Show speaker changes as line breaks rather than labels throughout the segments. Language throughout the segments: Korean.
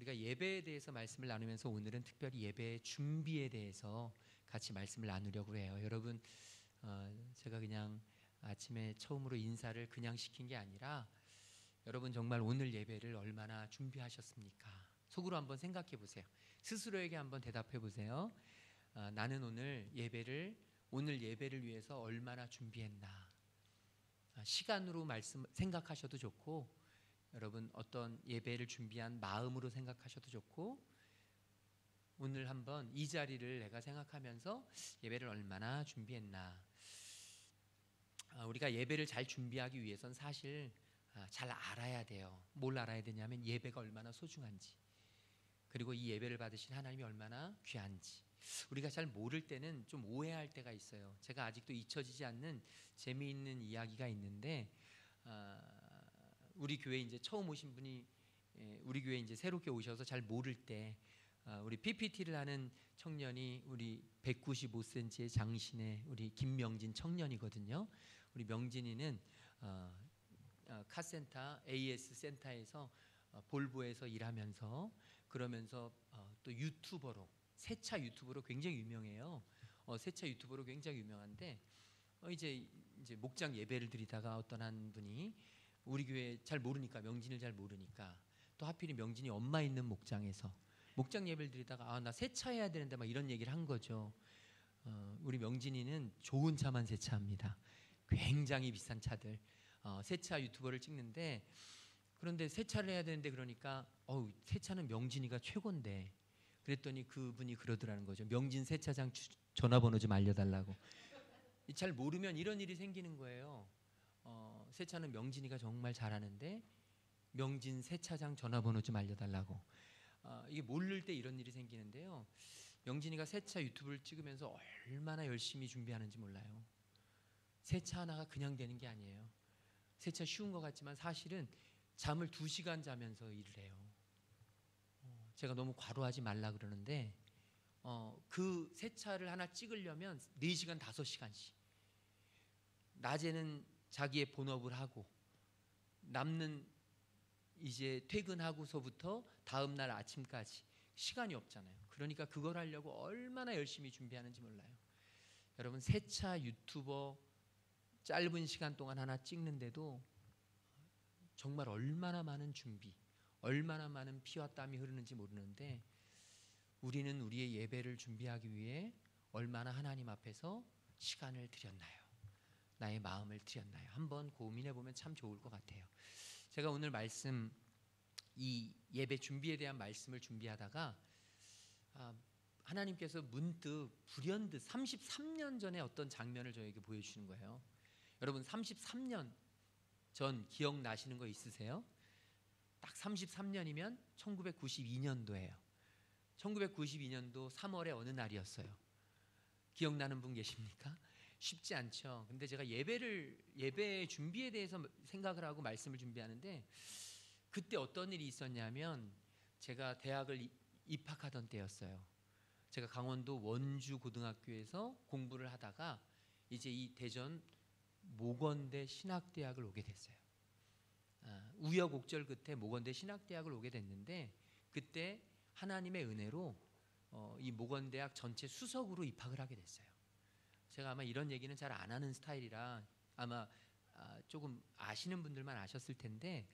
우리가 예배에 대해서 말씀을 나누면서 오늘은 특별히 예배 준비에 대해서 같이 말씀을 나누려고 해요. 여러분, 제가 그냥 아침에 처음으로 인사를 그냥 시킨 게 아니라 여러분 정말 오늘 예배를 얼마나 준비하셨습니까? 속으로 한번 생각해 보세요. 스스로에게 한번 대답해 보세요. 나는 오늘 예배를 위해서 얼마나 준비했나? 시간으로 생각하셔도 좋고, 여러분 어떤 예배를 준비한 마음으로 생각하셔도 좋고, 오늘 한번 이 자리를 내가 생각하면서 예배를 얼마나 준비했나. 우리가 예배를 잘 준비하기 위해선 사실 잘 알아야 돼요. 뭘 알아야 되냐면 예배가 얼마나 소중한지, 그리고 이 예배를 받으신 하나님이 얼마나 귀한지. 우리가 잘 모를 때는 좀 오해할 때가 있어요. 제가 아직도 잊혀지지 않는 재미있는 이야기가 있는데, 우리 교회 이제 처음 오신 분이 우리 교회 이제 새롭게 오셔서 잘 모를 때 우리 PPT를 하는 청년이 우리 195cm의 장신의 우리 김명진 청년이거든요. 우리 명진이는 카센터 AS 센터에서 볼보에서 일하면서, 그러면서 또 유튜버로, 세차 유튜버로 굉장히 유명해요. 세차 유튜버로 굉장히 유명한데, 이제 목장 예배를 드리다가 어떤 한 분이 우리 교회 잘 모르니까, 명진이를 잘 모르니까, 또 하필이 명진이 엄마 있는 목장에서 목장 예배를 드리다가 나 세차해야 되는데 막 이런 얘기를 한 거죠. 우리 명진이는 좋은 차만 세차합니다. 굉장히 비싼 차들, 세차 유튜버를 찍는데, 그런데 세차를 해야 되는데, 그러니까 세차는 명진이가 최고인데, 그랬더니 그분이 그러더라는 거죠. 명진 세차장 전화번호 좀 알려달라고. 잘 모르면 이런 일이 생기는 거예요. 세차는 명진이가 정말 잘하는데 명진 세차장 전화번호 좀 알려달라고. 이게 모를 때 이런 일이 생기는데요. 명진이가 세차 유튜브를 찍으면서 얼마나 열심히 준비하는지 몰라요. 세차 하나가 그냥 되는 게 아니에요. 세차 쉬운 것 같지만 사실은 잠을 2시간 자면서 일을 해요. 제가 너무 과로하지 말라 그러는데, 그 세차를 하나 찍으려면 4시간 5시간씩, 낮에는 자기의 본업을 하고 남는 이제 퇴근하고서부터 다음날 아침까지 시간이 없잖아요. 그러니까 그걸 하려고 얼마나 열심히 준비하는지 몰라요. 여러분, 세차 유튜버 짧은 시간 동안 하나 찍는데도 정말 얼마나 많은 준비, 얼마나 많은 피와 땀이 흐르는지 모르는데, 우리는 우리의 예배를 준비하기 위해 얼마나 하나님 앞에서 시간을 드렸나요? 나의 마음을 드렸나요? 한번 고민해 보면 참 좋을 것 같아요. 제가 오늘 말씀, 이 예배 준비에 대한 말씀을 준비하다가 하나님께서 문득 불현듯 33년 전에 어떤 장면을 저에게 보여주시는 거예요. 여러분, 33년 전 기억나시는 거 있으세요? 딱 33년이면 1992년도예요. 1992년도 3월의 어느 날이었어요. 기억나는 분 계십니까? 쉽지 않죠. 근데 제가 예배 준비에 대해서 생각을 하고 말씀을 준비하는데, 그때 어떤 일이 있었냐면, 제가 대학을 입학하던 때였어요. 제가 강원도 원주 고등학교에서 공부를 하다가 이제 이 대전 모건대 신학대학을 오게 됐어요. 우여곡절 끝에 모건대 신학대학을 오게 됐는데, 그때 하나님의 은혜로 이 모건대학 전체 수석으로 입학을 하게 됐어요. 제가 아마 이런 얘기는 잘 안 하는 스타일이라 아마 조금 아시는 분들만 아셨을 텐데,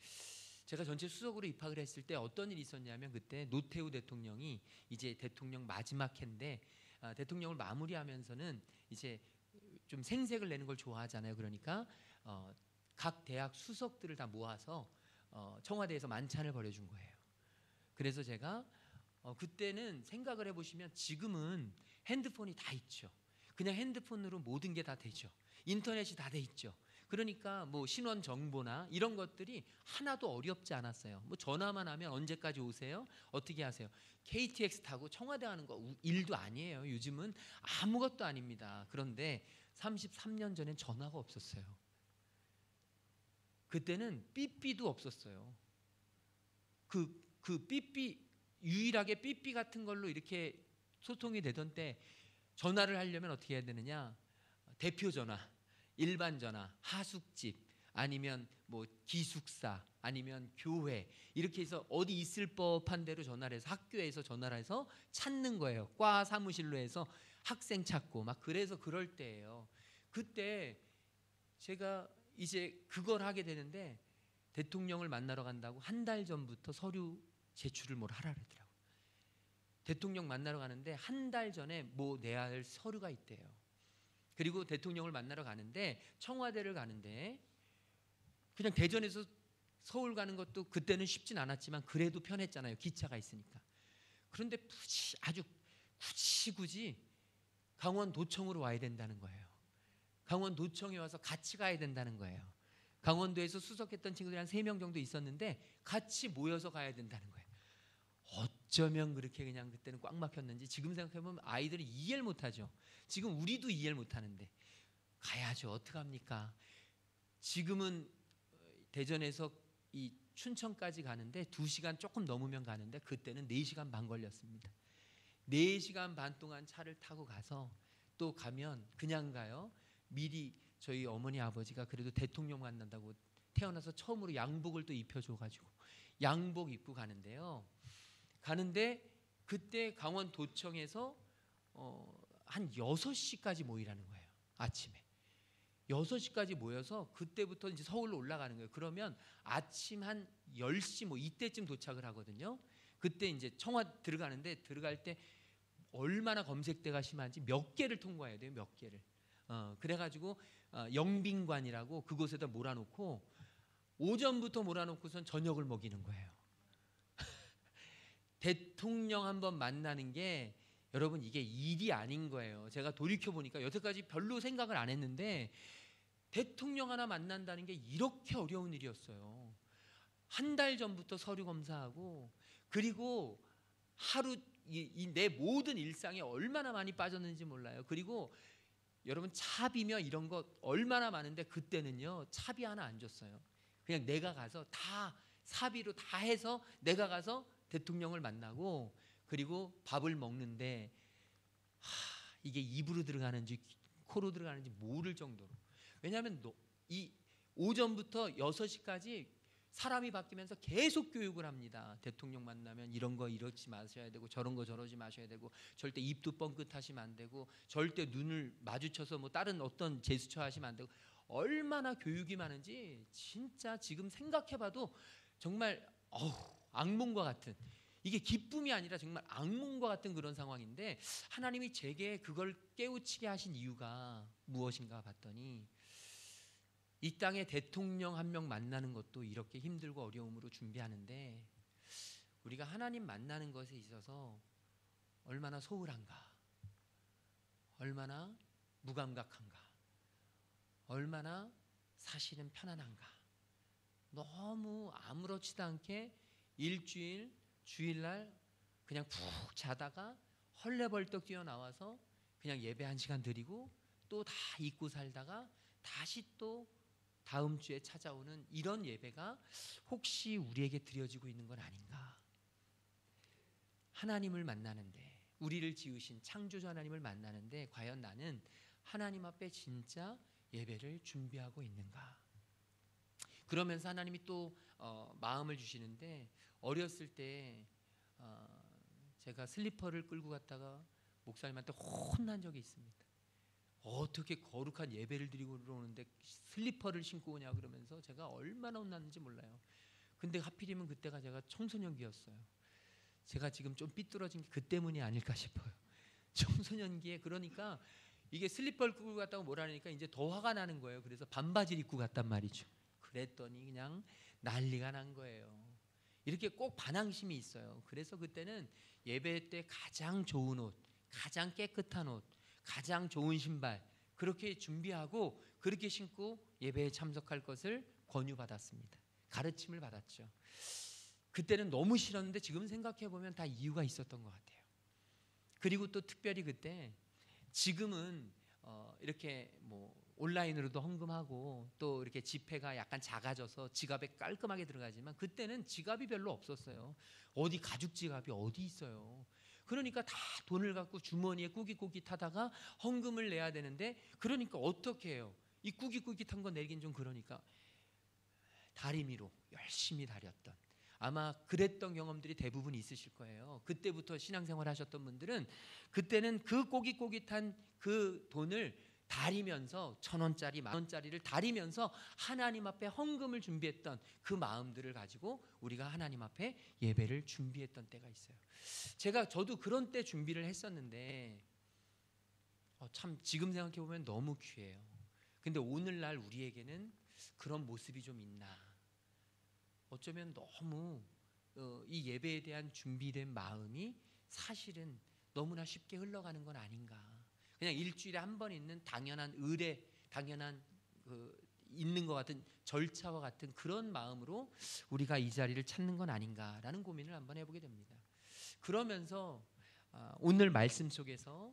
제가 전체 수석으로 입학을 했을 때 어떤 일이 있었냐면, 그때 노태우 대통령이 이제 대통령 마지막 해인데, 대통령을 마무리하면서는 이제 좀 생색을 내는 걸 좋아하잖아요. 그러니까 각 대학 수석들을 다 모아서 청와대에서 만찬을 벌여준 거예요. 그래서 제가 그때는 생각을 해보시면, 지금은 핸드폰이 다 있죠. 그냥 핸드폰으로 모든 게 다 되죠. 인터넷이 다 돼 있죠. 그러니까 뭐 신원 정보나 이런 것들이 하나도 어렵지 않았어요. 뭐 전화만 하면 언제까지 오세요? 어떻게 하세요? KTX 타고 청와대 하는 거 일도 아니에요. 요즘은 아무것도 아닙니다. 그런데 33년 전엔 전화가 없었어요. 그때는 삐삐도 없었어요. 그 삐삐, 유일하게 삐삐 같은 걸로 이렇게 소통이 되던 때, 전화를 하려면 어떻게 해야 되느냐? 대표 전화, 일반 전화, 하숙집, 아니면 뭐 기숙사, 아니면 교회, 이렇게 해서 어디 있을 법한 데로 전화를 해서, 학교에서 전화를 해서 찾는 거예요. 과 사무실로 해서 학생 찾고 막. 그래서 그럴 때예요. 그때 제가 이제 그걸 하게 되는데, 대통령을 만나러 간다고 한 달 전부터 서류 제출을 뭘 하라 그러더라고요. 대통령 만나러 가는데 한 달 전에 뭐 내야 할 서류가 있대요. 그리고 대통령을 만나러 가는데, 청와대를 가는데, 그냥 대전에서 서울 가는 것도 그때는 쉽진 않았지만 그래도 편했잖아요. 기차가 있으니까. 그런데 아주 굳이 강원도청으로 와야 된다는 거예요. 강원도청에 와서 같이 가야 된다는 거예요. 강원도에서 수석했던 친구들이 한 3명 정도 있었는데 같이 모여서 가야 된다는 거예요. 어쩌면 그렇게 그냥 그때는 꽉 막혔는지 지금 생각해보면 아이들이 이해를 못하죠. 지금 우리도 이해를 못하는데 가야죠. 어떡합니까? 지금은 대전에서 이 춘천까지 가는데 2시간 조금 넘으면 가는데, 그때는 4시간 반 걸렸습니다. 4시간 반 동안 차를 타고 가서 또 가면 그냥 가요. 미리 저희 어머니 아버지가 그래도 대통령 만난다고 태어나서 처음으로 양복을 또 입혀줘가지고 양복 입고 가는데요. 가는데 그때 강원도청에서 한 6시까지 모이라는 거예요. 아침에 6시까지 모여서 그때부터 이제 서울로 올라가는 거예요. 그러면 아침 한 10시 뭐 이때쯤 도착을 하거든요. 그때 이제 청와 들어가는데, 들어갈 때 얼마나 검색대가 심한지 몇 개를 통과해야 돼요. 몇 개를. 그래가지고 영빈관이라고 그곳에다 몰아놓고 오전부터 몰아놓고선 저녁을 먹이는 거예요. 대통령 한번 만나는 게 여러분 이게 일이 아닌 거예요. 제가 돌이켜보니까 여태까지 별로 생각을 안 했는데 대통령 하나 만난다는 게 이렇게 어려운 일이었어요. 한 달 전부터 서류 검사하고, 그리고 하루 내 모든 일상에 얼마나 많이 빠졌는지 몰라요. 그리고 여러분 차비며 이런 거 얼마나 많은데 그때는요 차비 하나 안 줬어요. 그냥 내가 가서 다 사비로 다 해서 내가 가서 대통령을 만나고, 그리고 밥을 먹는데 이게 입으로 들어가는지 코로 들어가는지 모를 정도로. 왜냐하면 이 오전부터 6시까지 사람이 바뀌면서 계속 교육을 합니다. 대통령 만나면 이런 거 이러지 마셔야 되고, 저런 거 저러지 마셔야 되고, 절대 입도 뻥끗하시면 안 되고, 절대 눈을 마주쳐서 뭐 다른 어떤 제스처 하시면 안 되고, 얼마나 교육이 많은지 진짜 지금 생각해봐도 정말 악몽과 같은, 이게 기쁨이 아니라 정말 악몽과 같은 그런 상황인데, 하나님이 제게 그걸 깨우치게 하신 이유가 무엇인가 봤더니, 이 땅에 대통령 한 명 만나는 것도 이렇게 힘들고 어려움으로 준비하는데, 우리가 하나님 만나는 것에 있어서 얼마나 소홀한가, 얼마나 무감각한가, 얼마나 사실은 편안한가. 너무 아무렇지도 않게 일주일, 주일날 그냥 푹 자다가 헐레벌떡 뛰어나와서 그냥 예배 1시간 드리고 또 다 잊고 살다가 다시 또 다음 주에 찾아오는 이런 예배가 혹시 우리에게 드려지고 있는 건 아닌가? 하나님을 만나는데, 우리를 지으신 창조주 하나님을 만나는데 과연 나는 하나님 앞에 진짜 예배를 준비하고 있는가? 그러면서 하나님이 또 마음을 주시는데, 어렸을 때 제가 슬리퍼를 끌고 갔다가 목사님한테 혼난 적이 있습니다. 어떻게 거룩한 예배를 드리고 오는데 슬리퍼를 신고 오냐 그러면서 제가 얼마나 혼났는지 몰라요. 근데 하필이면 그때가 제가 청소년기였어요. 제가 지금 좀 삐뚤어진 게 그 때문이 아닐까 싶어요. 청소년기에, 그러니까 이게 슬리퍼를 끌고 갔다고 뭐라니까 이제 더 화가 나는 거예요. 그래서 반바지를 입고 갔단 말이죠. 그랬더니 그냥 난리가 난 거예요. 이렇게 꼭 반항심이 있어요. 그래서 그때는 예배 때 가장 좋은 옷, 가장 깨끗한 옷, 가장 좋은 신발 그렇게 준비하고 그렇게 신고 예배에 참석할 것을 권유받았습니다. 가르침을 받았죠. 그때는 너무 싫었는데 지금 생각해보면 다 이유가 있었던 것 같아요. 그리고 또 특별히 그때, 지금은 이렇게 뭐 온라인으로도 헌금하고 또 이렇게 지폐가 약간 작아져서 지갑에 깔끔하게 들어가지만, 그때는 지갑이 별로 없었어요. 어디 가죽 지갑이 어디 있어요. 그러니까 다 돈을 갖고 주머니에 꾸깃꾸깃하다가 헌금을 내야 되는데, 그러니까 어떻게 해요? 이 꾸깃꾸깃한 거 내긴 좀 그러니까 다리미로 열심히 다렸던, 아마 그랬던 경험들이 대부분 있으실 거예요. 그때부터 신앙생활 하셨던 분들은 그때는 그 꼬깃꼬깃한 그 돈을 다리면서 1,000원짜리, 10,000원짜리를 다리면서 하나님 앞에 헌금을 준비했던 그 마음들을 가지고 우리가 하나님 앞에 예배를 준비했던 때가 있어요. 저도 그런 때 준비를 했었는데 참 지금 생각해 보면 너무 귀해요. 근데 오늘날 우리에게는 그런 모습이 좀 있나? 어쩌면 너무 이 예배에 대한 준비된 마음이 사실은 너무나 쉽게 흘러가는 건 아닌가. 그냥 일주일에 한 번 있는 당연한 의례, 당연한 있는 것 같은 절차와 같은 그런 마음으로 우리가 이 자리를 찾는 건 아닌가라는 고민을 한번 해보게 됩니다. 그러면서 오늘 말씀 속에서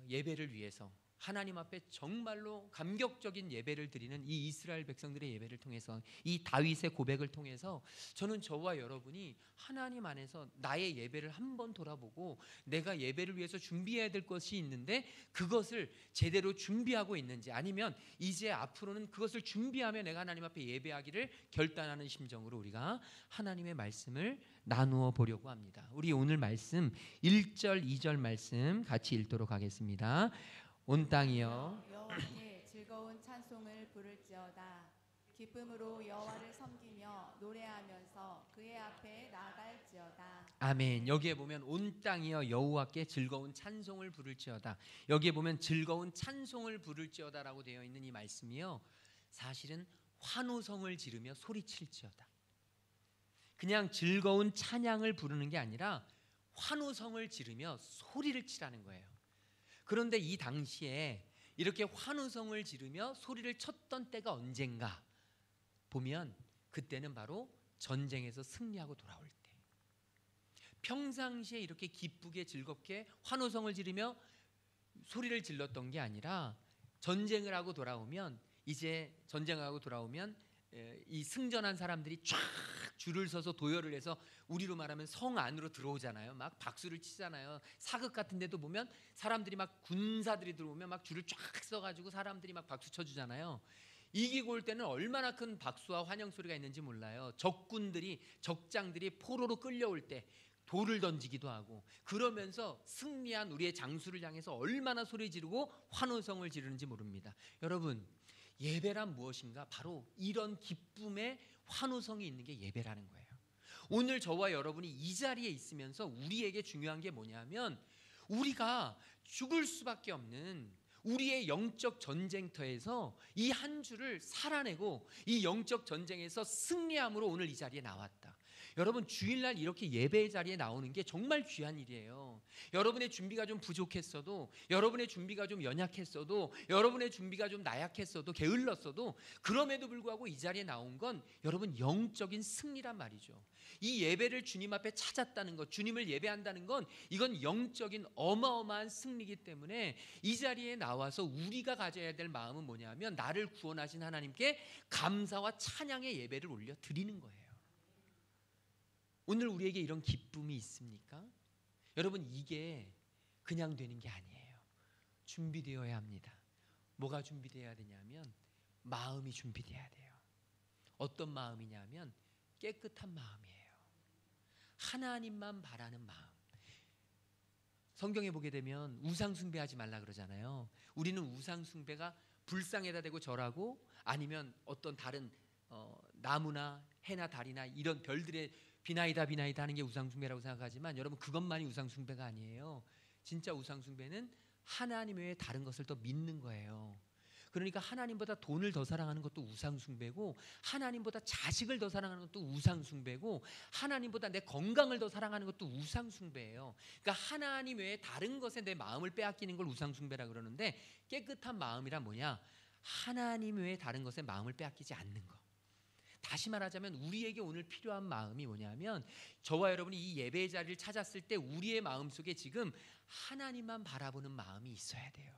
예배를 위해서 하나님 앞에 정말로 감격적인 예배를 드리는 이 이스라엘 백성들의 예배를 통해서, 이 다윗의 고백을 통해서 저는 저와 여러분이 하나님 안에서 나의 예배를 한번 돌아보고 내가 예배를 위해서 준비해야 될 것이 있는데 그것을 제대로 준비하고 있는지, 아니면 이제 앞으로는 그것을 준비하며 내가 하나님 앞에 예배하기를 결단하는 심정으로 우리가 하나님의 말씀을 나누어 보려고 합니다. 우리 오늘 말씀 1절 2절 말씀 같이 읽도록 하겠습니다. 온 땅이여
여호와께 즐거운 찬송을 부를지어다. 기쁨으로 여호와를 섬기며 노래하면서 그의 앞에 나아갈지어다.
아멘. 여기에 보면 온 땅이여 여호와께 즐거운 찬송을 부를지어다, 여기에 보면 즐거운 찬송을 부를지어다라고 되어 있는 이 말씀이요, 사실은 환호성을 지르며 소리칠지어다. 그냥 즐거운 찬양을 부르는 게 아니라 환호성을 지르며 소리를 치라는 거예요. 그런데 이 당시에 이렇게 환호성을 지르며 소리를 쳤던 때가 언젠가 보면 그때는 바로 전쟁에서 승리하고 돌아올 때. 평상시에 이렇게 기쁘게 즐겁게 환호성을 지르며 소리를 질렀던 게 아니라 전쟁을 하고 돌아오면, 이제 전쟁을 하고 돌아오면 이 승전한 사람들이 쫙 줄을 서서 도열을 해서 우리로 말하면 성 안으로 들어오잖아요. 막 박수를 치잖아요. 사극 같은 데도 보면 사람들이 막 군사들이 들어오면 막 줄을 쫙 서가지고 사람들이 막 박수 쳐주잖아요. 이기고 올 때는 얼마나 큰 박수와 환영 소리가 있는지 몰라요. 적장들이 포로로 끌려올 때 돌을 던지기도 하고, 그러면서 승리한 우리의 장수를 향해서 얼마나 소리 지르고 환호성을 지르는지 모릅니다. 여러분, 예배란 무엇인가? 바로 이런 기쁨의 환호성이 있는 게 예배라는 거예요. 오늘 저와 여러분이 이 자리에 있으면서 우리에게 중요한 게 뭐냐면, 우리가 죽을 수밖에 없는 우리의 영적 전쟁터에서 이 한 주를 살아내고 이 영적 전쟁에서 승리함으로 오늘 이 자리에 나왔다. 여러분, 주일날 이렇게 예배의 자리에 나오는 게 정말 귀한 일이에요. 여러분의 준비가 좀 부족했어도, 여러분의 준비가 좀 연약했어도, 여러분의 준비가 좀 나약했어도, 게을렀어도, 그럼에도 불구하고 이 자리에 나온 건 여러분 영적인 승리란 말이죠. 이 예배를 주님 앞에 찾았다는 것, 주님을 예배한다는 건 이건 영적인 어마어마한 승리이기 때문에 이 자리에 나와서 우리가 가져야 될 마음은 뭐냐면, 나를 구원하신 하나님께 감사와 찬양의 예배를 올려 드리는 거예요. 오늘 우리에게 이런 기쁨이 있습니까? 여러분, 이게 그냥 되는 게 아니에요. 준비되어야 합니다. 뭐가 준비되어야 되냐면 마음이 준비되어야 돼요. 어떤 마음이냐면 깨끗한 마음이에요. 하나님만 바라는 마음. 성경에 보게 되면 우상 숭배하지 말라 그러잖아요. 우리는 우상 숭배가 불상에다 대고 절하고, 아니면 어떤 다른 나무나 해나 달이나 이런 별들의 비나이다 하는 게 우상숭배라고 생각하지만, 여러분, 그것만이 우상숭배가 아니에요. 진짜 우상숭배는 하나님 외에 다른 것을 더 믿는 거예요. 그러니까 하나님보다 돈을 더 사랑하는 것도 우상숭배고, 하나님보다 자식을 더 사랑하는 것도 우상숭배고, 하나님보다 내 건강을 더 사랑하는 것도 우상숭배예요. 그러니까 하나님 외에 다른 것에 내 마음을 빼앗기는 걸 우상숭배라고 그러는데, 깨끗한 마음이란 뭐냐? 하나님 외에 다른 것에 마음을 빼앗기지 않는 것. 다시 말하자면 우리에게 오늘 필요한 마음이 뭐냐면, 저와 여러분이 이 예배의 자리를 찾았을 때 우리의 마음속에 지금 하나님만 바라보는 마음이 있어야 돼요.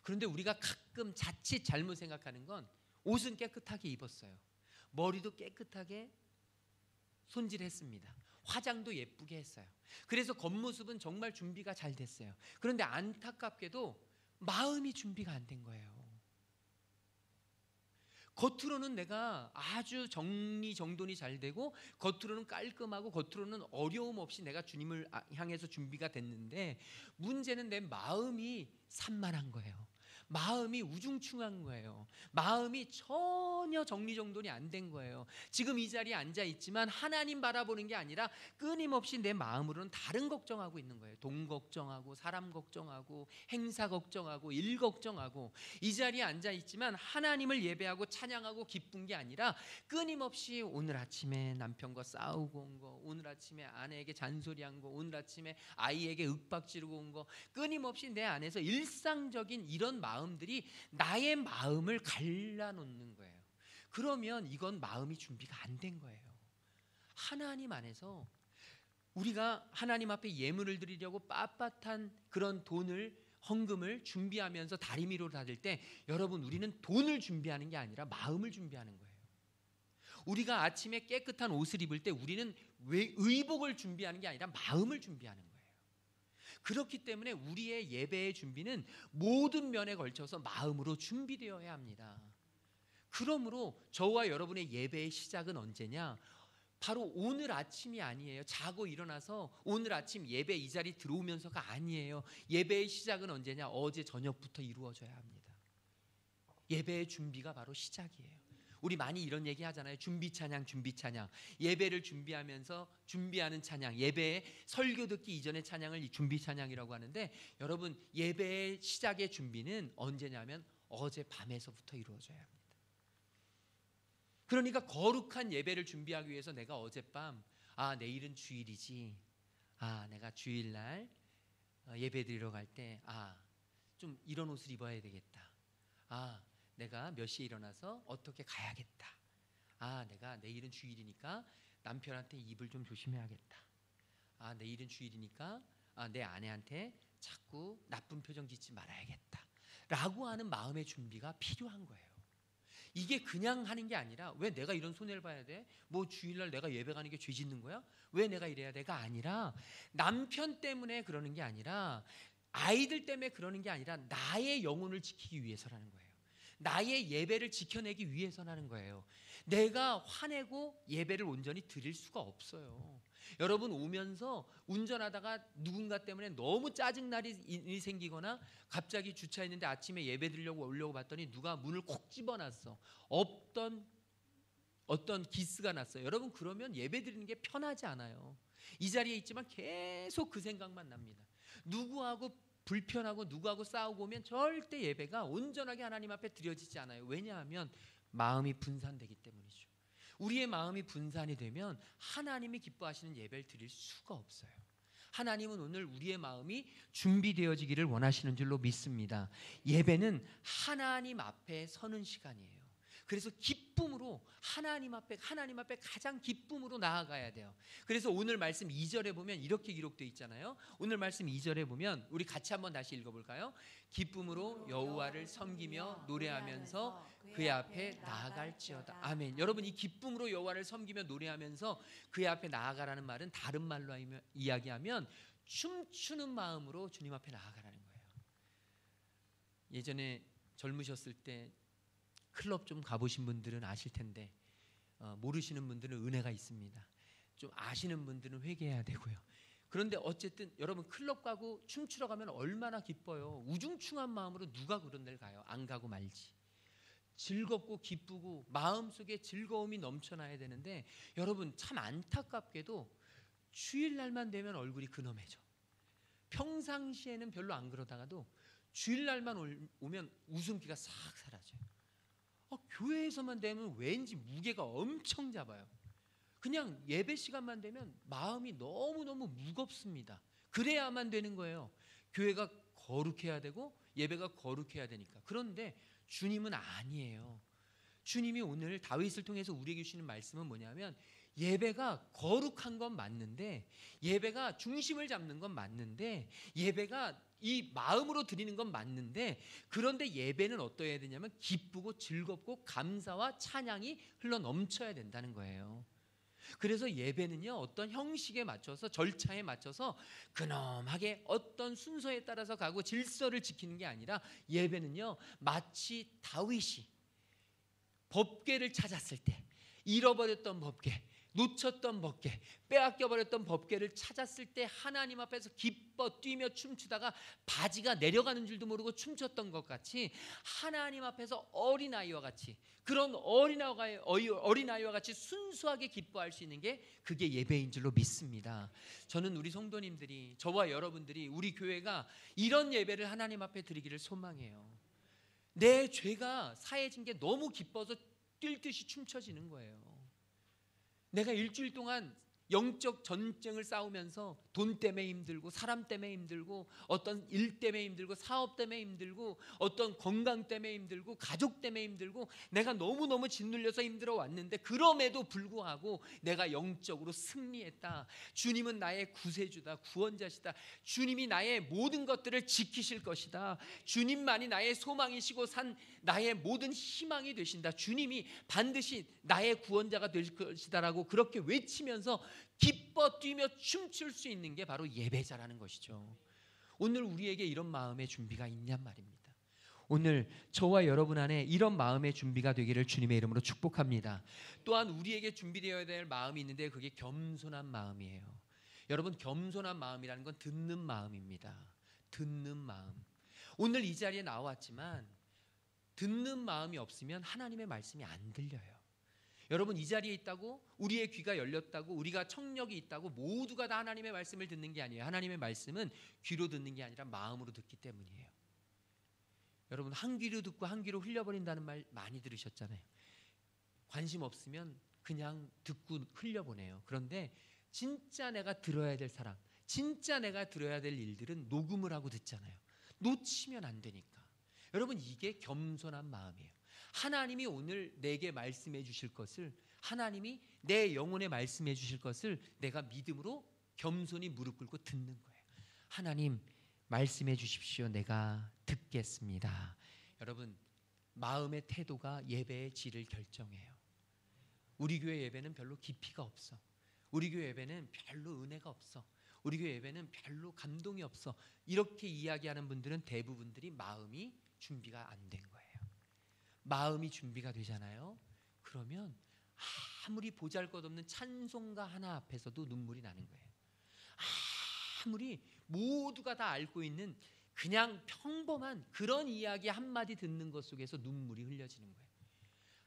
그런데 우리가 가끔 자칫 잘못 생각하는 건, 옷은 깨끗하게 입었어요. 머리도 깨끗하게 손질했습니다. 화장도 예쁘게 했어요. 그래서 겉모습은 정말 준비가 잘 됐어요. 그런데 안타깝게도 마음이 준비가 안 된 거예요. 겉으로는 내가 아주 정리정돈이 잘 되고 겉으로는 깔끔하고 겉으로는 어려움 없이 내가 주님을 향해서 준비가 됐는데 문제는 내 마음이 산만한 거예요. 마음이 우중충한 거예요. 마음이 전혀 정리정돈이 안 된 거예요. 지금 이 자리에 앉아 있지만 하나님 바라보는 게 아니라 끊임없이 내 마음으로는 다른 걱정하고 있는 거예요. 돈 걱정하고 사람 걱정하고 행사 걱정하고 일 걱정하고 이 자리에 앉아 있지만 하나님을 예배하고 찬양하고 기쁜 게 아니라 끊임없이 오늘 아침에 남편과 싸우고 온 거, 오늘 아침에 아내에게 잔소리한 거, 오늘 아침에 아이에게 윽박 지르고 온 거, 끊임없이 내 안에서 일상적인 이런 마음들이 나의 마음을 갈라놓는 거예요. 그러면 이건 마음이 준비가 안 된 거예요. 하나님 안에서 우리가 하나님 앞에 예물을 드리려고 빳빳한 그런 돈을 헌금을 준비하면서 다리미로 닫을 때 여러분 우리는 돈을 준비하는 게 아니라 마음을 준비하는 거예요. 우리가 아침에 깨끗한 옷을 입을 때 우리는 의복을 준비하는 게 아니라 마음을 준비하는 거예요. 그렇기 때문에 우리의 예배의 준비는 모든 면에 걸쳐서 마음으로 준비되어야 합니다. 그러므로 저와 여러분의 예배의 시작은 언제냐? 바로 오늘 아침이 아니에요. 자고 일어나서 오늘 아침 예배 이 자리 들어오면서가 아니에요. 예배의 시작은 언제냐? 어제 저녁부터 이루어져야 합니다. 예배의 준비가 바로 시작이에요. 우리 많이 이런 얘기 하잖아요. 준비 찬양, 준비 찬양. 예배를 준비하면서 준비하는 찬양, 예배의 설교 듣기 이전의 찬양을 준비 찬양이라고 하는데 여러분 예배의 시작의 준비는 언제냐면 어제 밤에서부터 이루어져야 합니다. 그러니까 거룩한 예배를 준비하기 위해서 내가 어젯밤 내일은 주일이지, 내가 주일날 예배 드리러 갈 때 좀 이런 옷을 입어야 되겠다, 내가 몇 시에 일어나서 어떻게 가야겠다, 내가 내일은 주일이니까 남편한테 입을 좀 조심해야겠다, 내일은 주일이니까 내 아내한테 자꾸 나쁜 표정 짓지 말아야겠다 라고 하는 마음의 준비가 필요한 거예요. 이게 그냥 하는 게 아니라 왜 내가 이런 손해를 봐야 돼? 뭐 주일날 내가 예배 가는 게 죄 짓는 거야? 왜 내가 이래야 돼가 아니라 남편 때문에 그러는 게 아니라 아이들 때문에 그러는 게 아니라 나의 영혼을 지키기 위해서라는 거예요. 나의 예배를 지켜내기 위해서라는 거예요. 내가 화내고 예배를 온전히 드릴 수가 없어요. 여러분 오면서 운전하다가 누군가 때문에 너무 짜증날이 생기거나 갑자기 주차했는데 아침에 예배 드리려고 오려고 봤더니 누가 문을 콕 집어놨어. 어떤 기스가 났어요. 여러분 그러면 예배 드리는 게 편하지 않아요. 이 자리에 있지만 계속 그 생각만 납니다. 누구하고 불편하고 누구하고 싸우고 오면 절대 예배가 온전하게 하나님 앞에 드려지지 않아요. 왜냐하면 마음이 분산되기 때문이죠. 우리의 마음이 분산이 되면 하나님이 기뻐하시는 예배를 드릴 수가 없어요. 하나님은 오늘 우리의 마음이 준비되어지기를 원하시는 줄로 믿습니다. 예배는 하나님 앞에 서는 시간이에요. 그래서 기쁨으로 하나님 앞에 가장 기쁨으로 나아가야 돼요. 그래서 오늘 말씀 2절에 보면 이렇게 기록되어 있잖아요. 오늘 말씀 2절에 보면 우리 같이 한번 다시 읽어볼까요? 기쁨으로 여호와를 섬기며 노래하면서 그의 앞에 나아갈지어다. 아멘. 여러분 이 기쁨으로 여호와를 섬기며 노래하면서 그의 앞에 나아가라는 말은 다른 말로 이야기하면 춤추는 마음으로 주님 앞에 나아가라는 거예요. 예전에 젊으셨을 때 클럽 좀 가보신 분들은 아실 텐데 모르시는 분들은 은혜가 있습니다. 좀 아시는 분들은 회개해야 되고요. 그런데 어쨌든 여러분 클럽 가고 춤추러 가면 얼마나 기뻐요. 우중충한 마음으로 누가 그런 데를 가요? 안 가고 말지. 즐겁고 기쁘고 마음속에 즐거움이 넘쳐나야 되는데 여러분 참 안타깝게도 주일날만 되면 얼굴이 근엄해져. 평상시에는 별로 안 그러다가도 주일날만 오면 웃음기가 싹 사라져요. 교회에서만 되면 왠지 무게가 엄청 잡아요. 그냥 예배 시간만 되면 마음이 너무너무 무겁습니다. 그래야만 되는 거예요. 교회가 거룩해야 되고 예배가 거룩해야 되니까. 그런데 주님은 아니에요. 주님이 오늘 다윗을 통해서 우리에게 주시는 말씀은 뭐냐면 예배가 거룩한 건 맞는데, 예배가 중심을 잡는 건 맞는데, 예배가 이 마음으로 드리는 건 맞는데, 그런데 예배는 어떠해야 되냐면 기쁘고 즐겁고 감사와 찬양이 흘러 넘쳐야 된다는 거예요. 그래서 예배는요 어떤 형식에 맞춰서 절차에 맞춰서 근엄하게 어떤 순서에 따라서 가고 질서를 지키는 게 아니라 예배는요 마치 다윗이 법궤를 찾았을 때, 잃어버렸던 법궤, 놓쳤던 법궤, 빼앗겨버렸던 법궤를 찾았을 때 하나님 앞에서 기뻐 뛰며 춤추다가 바지가 내려가는 줄도 모르고 춤췄던 것 같이, 하나님 앞에서 어린아이와 같이, 그런 어린아이와 같이 순수하게 기뻐할 수 있는 게 그게 예배인 줄로 믿습니다. 저는 우리 성도님들이, 저와 여러분들이, 우리 교회가 이런 예배를 하나님 앞에 드리기를 소망해요. 내 죄가 사해진 게 너무 기뻐서 뛸 듯이 춤춰지는 거예요. 내가 일주일 동안 영적 전쟁을 싸우면서 돈 때문에 힘들고, 사람 때문에 힘들고, 어떤 일 때문에 힘들고, 사업 때문에 힘들고, 어떤 건강 때문에 힘들고, 가족 때문에 힘들고, 내가 너무너무 짓눌려서 힘들어 왔는데 그럼에도 불구하고 내가 영적으로 승리했다. 주님은 나의 구세주다, 구원자시다. 주님이 나의 모든 것들을 지키실 것이다. 주님만이 나의 소망이시고 나의 모든 희망이 되신다. 주님이 반드시 나의 구원자가 될 것이다라고 그렇게 외치면서 기뻐 뛰며 춤출 수 있는 게 바로 예배자라는 것이죠. 오늘 우리에게 이런 마음의 준비가 있냔 말입니다. 오늘 저와 여러분 안에 이런 마음의 준비가 되기를 주님의 이름으로 축복합니다. 또한 우리에게 준비되어야 될 마음이 있는데 그게 겸손한 마음이에요. 여러분, 겸손한 마음이라는 건 듣는 마음입니다. 듣는 마음. 오늘 이 자리에 나왔지만 듣는 마음이 없으면 하나님의 말씀이 안 들려요. 여러분, 이 자리에 있다고, 우리의 귀가 열렸다고, 우리가 청력이 있다고 모두가 다 하나님의 말씀을 듣는 게 아니에요. 하나님의 말씀은 귀로 듣는 게 아니라 마음으로 듣기 때문이에요. 여러분, 한 귀로 듣고 한 귀로 흘려버린다는 말 많이 들으셨잖아요. 관심 없으면 그냥 듣고 흘려보내요. 그런데 진짜 내가 들어야 될 사람, 진짜 내가 들어야 될 일들은 녹음을 하고 듣잖아요. 놓치면 안 되니까. 여러분, 이게 겸손한 마음이에요. 하나님이 오늘 내게 말씀해 주실 것을, 하나님이 내 영혼에 말씀해 주실 것을 내가 믿음으로 겸손히 무릎 꿇고 듣는 거예요. 하나님, 말씀해 주십시오. 내가 듣겠습니다. 여러분, 마음의 태도가 예배의 질을 결정해요. 우리 교회 예배는 별로 깊이가 없어. 우리 교회 예배는 별로 은혜가 없어. 우리 교회 예배는 별로 감동이 없어. 이렇게 이야기하는 분들은 대부분들이 마음이 준비가 안 된 거예요. 마음이 준비가 되잖아요. 그러면 아무리 보잘것없는 찬송가 하나 앞에서도 눈물이 나는 거예요. 아무리 모두가 다 알고 있는 그냥 평범한 그런 이야기 한마디 듣는 것 속에서 눈물이 흘려지는 거예요.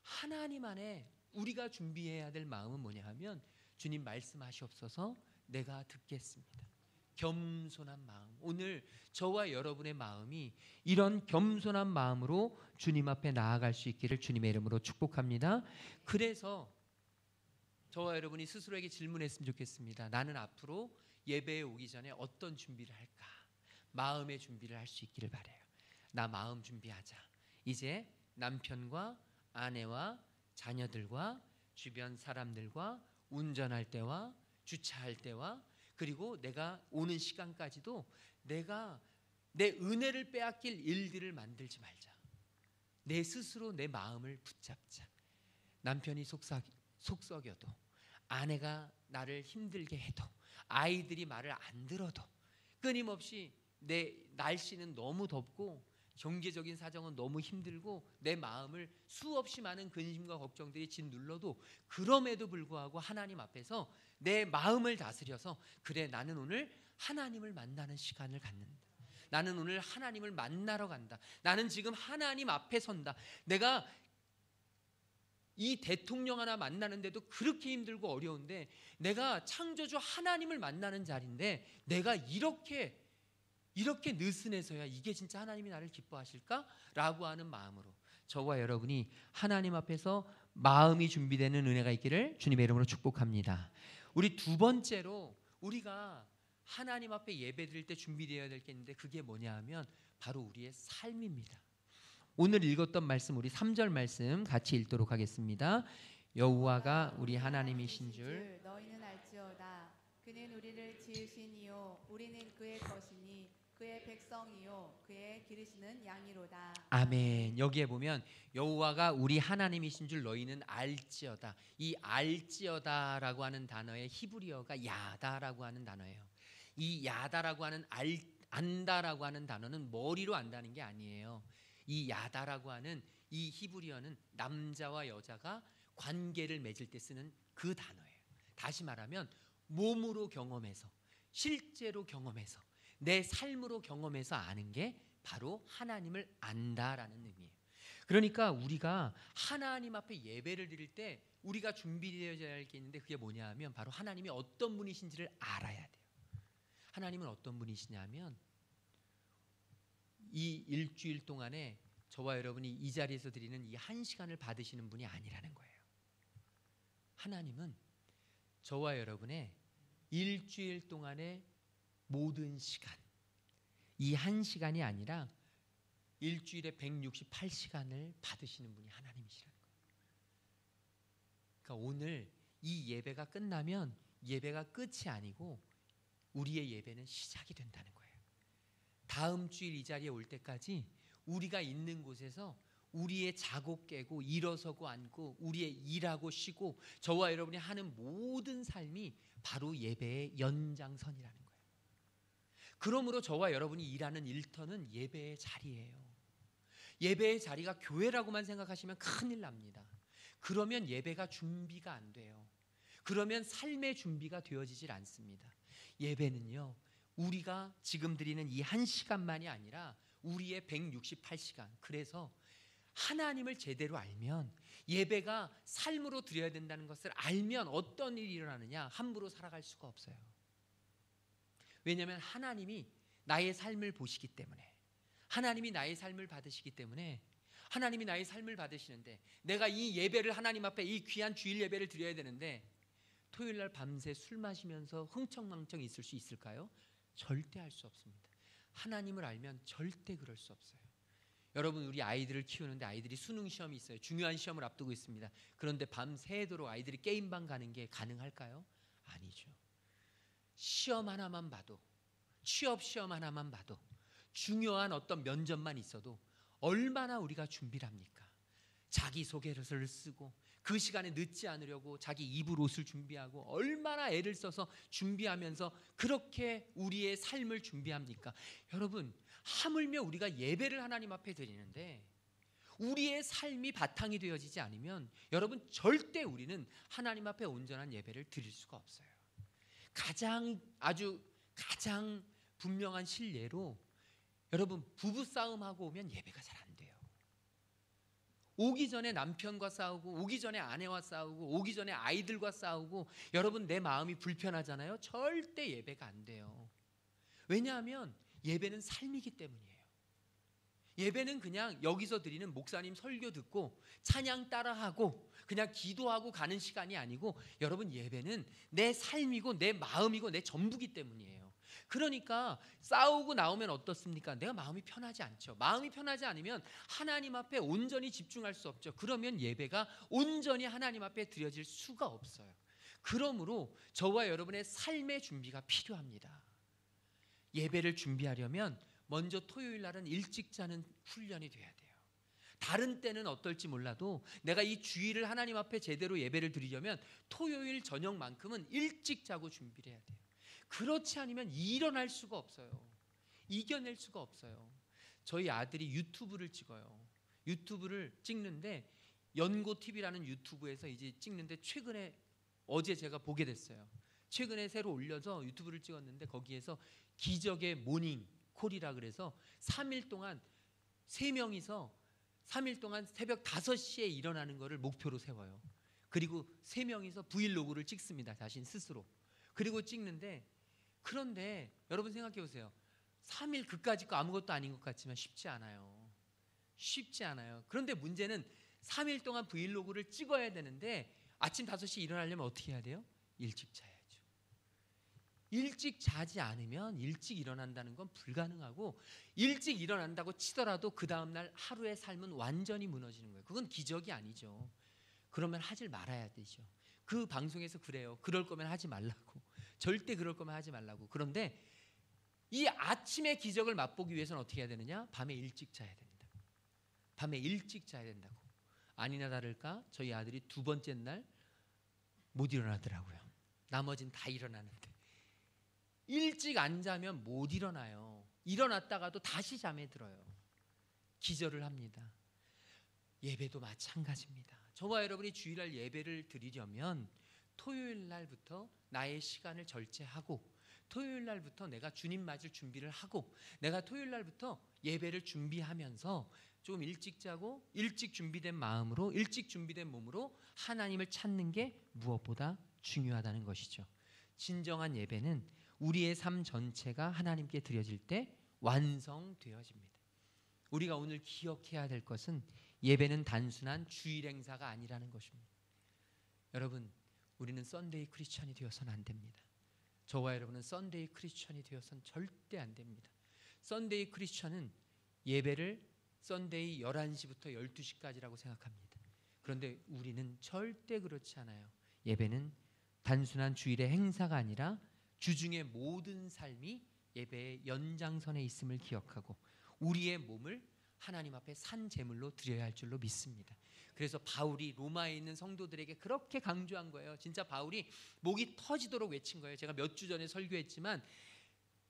하나님 안에 우리가 준비해야 될 마음은 뭐냐 하면, 주님 말씀하시옵소서, 내가 듣겠습니다. 겸손한 마음. 오늘 저와 여러분의 마음이 이런 겸손한 마음으로 주님 앞에 나아갈 수 있기를 주님의 이름으로 축복합니다. 그래서 저와 여러분이 스스로에게 질문했으면 좋겠습니다. 나는 앞으로 예배에 오기 전에 어떤 준비를 할까? 마음의 준비를 할 수 있기를 바라요. 나 마음 준비하자. 이제 남편과 아내와 자녀들과 주변 사람들과 운전할 때와 주차할 때와 그리고 내가 오는 시간까지도 내가 내 은혜를 빼앗길 일들을 만들지 말자. 내 스스로 내 마음을 붙잡자. 남편이 속썩여도, 아내가 나를 힘들게 해도, 아이들이 말을 안 들어도, 끊임없이 내 날씨는 너무 덥고 경제적인 사정은 너무 힘들고 내 마음을 수없이 많은 근심과 걱정들이 짓눌러도, 그럼에도 불구하고 하나님 앞에서 내 마음을 다스려서, 그래, 나는 오늘 하나님을 만나는 시간을 갖는다. 나는 오늘 하나님을 만나러 간다. 나는 지금 하나님 앞에 선다. 내가 이 대통령 하나 만나는데도 그렇게 힘들고 어려운데, 내가 창조주 하나님을 만나는 자리인데 내가 이렇게 느슨해서야 이게 진짜 하나님이 나를 기뻐하실까? 라고 하는 마음으로 저와 여러분이 하나님 앞에서 마음이 준비되는 은혜가 있기를 주님의 이름으로 축복합니다. 우리 두 번째로 우리가 하나님 앞에 예배 드릴 때 준비되어야 될 게 있는데, 그게 뭐냐 하면 바로 우리의 삶입니다. 오늘 읽었던 말씀, 우리 3절 말씀 같이 읽도록 하겠습니다. 여호와가 우리 하나님이신 줄
너희는 알지어다. 그는 우리를 지으시니요 우리는 그의 것이니 그의 백성이요 그의 기르시는 양이로다.
아멘. 여기에 보면 여호와가 우리 하나님이신 줄 너희는 알지어다. 이 알지어다라고 하는 단어의 히브리어가 야다라고 하는 단어예요. 이 야다라고 하는 안다라고 하는 단어는 머리로 안다는 게 아니에요. 이 야다라고 하는 이 히브리어는 남자와 여자가 관계를 맺을 때 쓰는 그 단어예요. 다시 말하면 몸으로 경험해서, 실제로 경험해서, 내 삶으로 경험해서 아는 게 바로 하나님을 안다라는 의미예요. 그러니까 우리가 하나님 앞에 예배를 드릴 때 우리가 준비되어야 할 게 있는데, 그게 뭐냐 하면 바로 하나님이 어떤 분이신지를 알아야 돼요. 하나님은 어떤 분이시냐면 이 일주일 동안에 저와 여러분이 이 자리에서 드리는 이 한 시간을 받으시는 분이 아니라는 거예요. 하나님은 저와 여러분의 일주일 동안의 모든 시간, 이 한 시간이 아니라 일주일에 168시간을 받으시는 분이 하나님이시라는 거예요. 그러니까 오늘 이 예배가 끝나면 예배가 끝이 아니고 우리의 예배는 시작이 된다는 거예요. 다음 주일 이 자리에 올 때까지 우리가 있는 곳에서 우리의 자고 깨고 일어서고 앉고 우리의 일하고 쉬고 저와 여러분이 하는 모든 삶이 바로 예배의 연장선이라는 거예요. 그러므로 저와 여러분이 일하는 일터는 예배의 자리예요. 예배의 자리가 교회라고만 생각하시면 큰일 납니다. 그러면 예배가 준비가 안 돼요. 그러면 삶의 준비가 되어지질 않습니다. 예배는요, 우리가 지금 드리는 이 한 시간만이 아니라 우리의 168시간, 그래서 하나님을 제대로 알면, 예배가 삶으로 드려야 된다는 것을 알면 어떤 일이 일어나느냐? 함부로 살아갈 수가 없어요. 왜냐하면 하나님이 나의 삶을 보시기 때문에, 하나님이 나의 삶을 받으시기 때문에, 하나님이 나의 삶을 받으시는데 내가 이 예배를 하나님 앞에 이 귀한 주일 예배를 드려야 되는데 토요일 날 밤새 술 마시면서 흥청망청 있을 수 있을까요? 절대 할 수 없습니다. 하나님을 알면 절대 그럴 수 없어요. 여러분, 우리 아이들을 키우는데 아이들이 수능 시험이 있어요. 중요한 시험을 앞두고 있습니다. 그런데 밤새도록 아이들이 게임방 가는 게 가능할까요? 아니죠. 시험 하나만 봐도, 취업 시험 하나만 봐도, 중요한 어떤 면접만 있어도 얼마나 우리가 준비를 합니까? 자기소개서를 쓰고 그 시간에 늦지 않으려고 자기 입을 옷을 준비하고 얼마나 애를 써서 준비하면서 그렇게 우리의 삶을 준비합니까? 여러분, 하물며 우리가 예배를 하나님 앞에 드리는데 우리의 삶이 바탕이 되어지지 않으면 여러분, 절대 우리는 하나님 앞에 온전한 예배를 드릴 수가 없어요. 가장 분명한 실례로, 여러분, 부부싸움하고 오면 예배가 잘 안 돼요. 오기 전에 남편과 싸우고, 오기 전에 아내와 싸우고, 오기 전에 아이들과 싸우고, 여러분, 내 마음이 불편하잖아요. 절대 예배가 안 돼요. 왜냐하면 예배는 삶이기 때문이에요. 예배는 그냥 여기서 드리는 목사님 설교 듣고 찬양 따라하고 그냥 기도하고 가는 시간이 아니고, 여러분, 예배는 내 삶이고 내 마음이고 내 전부기 때문이에요. 그러니까 싸우고 나오면 어떻습니까? 내가 마음이 편하지 않죠. 마음이 편하지 않으면 하나님 앞에 온전히 집중할 수 없죠. 그러면 예배가 온전히 하나님 앞에 드려질 수가 없어요. 그러므로 저와 여러분의 삶의 준비가 필요합니다. 예배를 준비하려면 먼저 토요일 날은 일찍 자는 훈련이 돼야 돼요. 다른 때는 어떨지 몰라도 내가 이 주일을 하나님 앞에 제대로 예배를 드리려면 토요일 저녁만큼은 일찍 자고 준비를 해야 돼요. 그렇지 않으면 일어날 수가 없어요. 이겨낼 수가 없어요. 저희 아들이 유튜브를 찍어요. 유튜브를 찍는데 연고TV라는 유튜브에서 이제 찍는데, 최근에 어제 제가 보게 됐어요. 최근에 새로 올려서 유튜브를 찍었는데 거기에서 기적의 모닝 콜이라 그래서 3일 동안 3명이서 3일 동안 새벽 5시에 일어나는 것을 목표로 세워요. 그리고 3명이서 브이로그를 찍습니다. 자신 스스로. 그리고 찍는데, 그런데 여러분 생각해 보세요. 3일 그까짓 거 아무것도 아닌 것 같지만 쉽지 않아요. 쉽지 않아요. 그런데 문제는 3일 동안 브이로그를 찍어야 되는데 아침 5시에 일어나려면 어떻게 해야 돼요? 일찍 자야죠. 일찍 자지 않으면 일찍 일어난다는 건 불가능하고, 일찍 일어난다고 치더라도 그 다음날 하루의 삶은 완전히 무너지는 거예요. 그건 기적이 아니죠. 그러면 하질 말아야 되죠. 그 방송에서 그래요. 그럴 거면 하지 말라고. 절대 그럴 거면 하지 말라고. 그런데 이 아침의 기적을 맛보기 위해서는 어떻게 해야 되느냐? 밤에 일찍 자야 됩니다. 밤에 일찍 자야 된다고. 아니나 다를까 저희 아들이 2번째 날 못 일어나더라고요. 나머지는 다 일어나는데. 일찍 안 자면 못 일어나요. 일어났다가도 다시 잠에 들어요. 기절을 합니다. 예배도 마찬가지입니다. 저와 여러분이 주일날 예배를 드리려면 토요일 날부터 나의 시간을 절제하고, 토요일 날부터 내가 주님 맞을 준비를 하고, 내가 토요일 날부터 예배를 준비하면서 좀 일찍 자고 일찍 준비된 마음으로, 일찍 준비된 몸으로 하나님을 찾는 게 무엇보다 중요하다는 것이죠. 진정한 예배는 우리의 삶 전체가 하나님께 드려질 때 완성되어집니다. 우리가 오늘 기억해야 될 것은 예배는 단순한 주일 행사가 아니라는 것입니다. 여러분, 우리는 썬데이 크리스천이 되어서는 안 됩니다. 저와 여러분은 썬데이 크리스천이 되어서는 절대 안 됩니다. 썬데이 크리스천은 예배를 썬데이 11시부터 12시까지라고 생각합니다. 그런데 우리는 절대 그렇지 않아요. 예배는 단순한 주일의 행사가 아니라 주중의 모든 삶이 예배의 연장선에 있음을 기억하고 우리의 몸을 하나님 앞에 산 제물로 드려야 할 줄로 믿습니다. 그래서 바울이 로마에 있는 성도들에게 그렇게 강조한 거예요. 진짜 바울이 목이 터지도록 외친 거예요. 제가 몇 주 전에 설교했지만,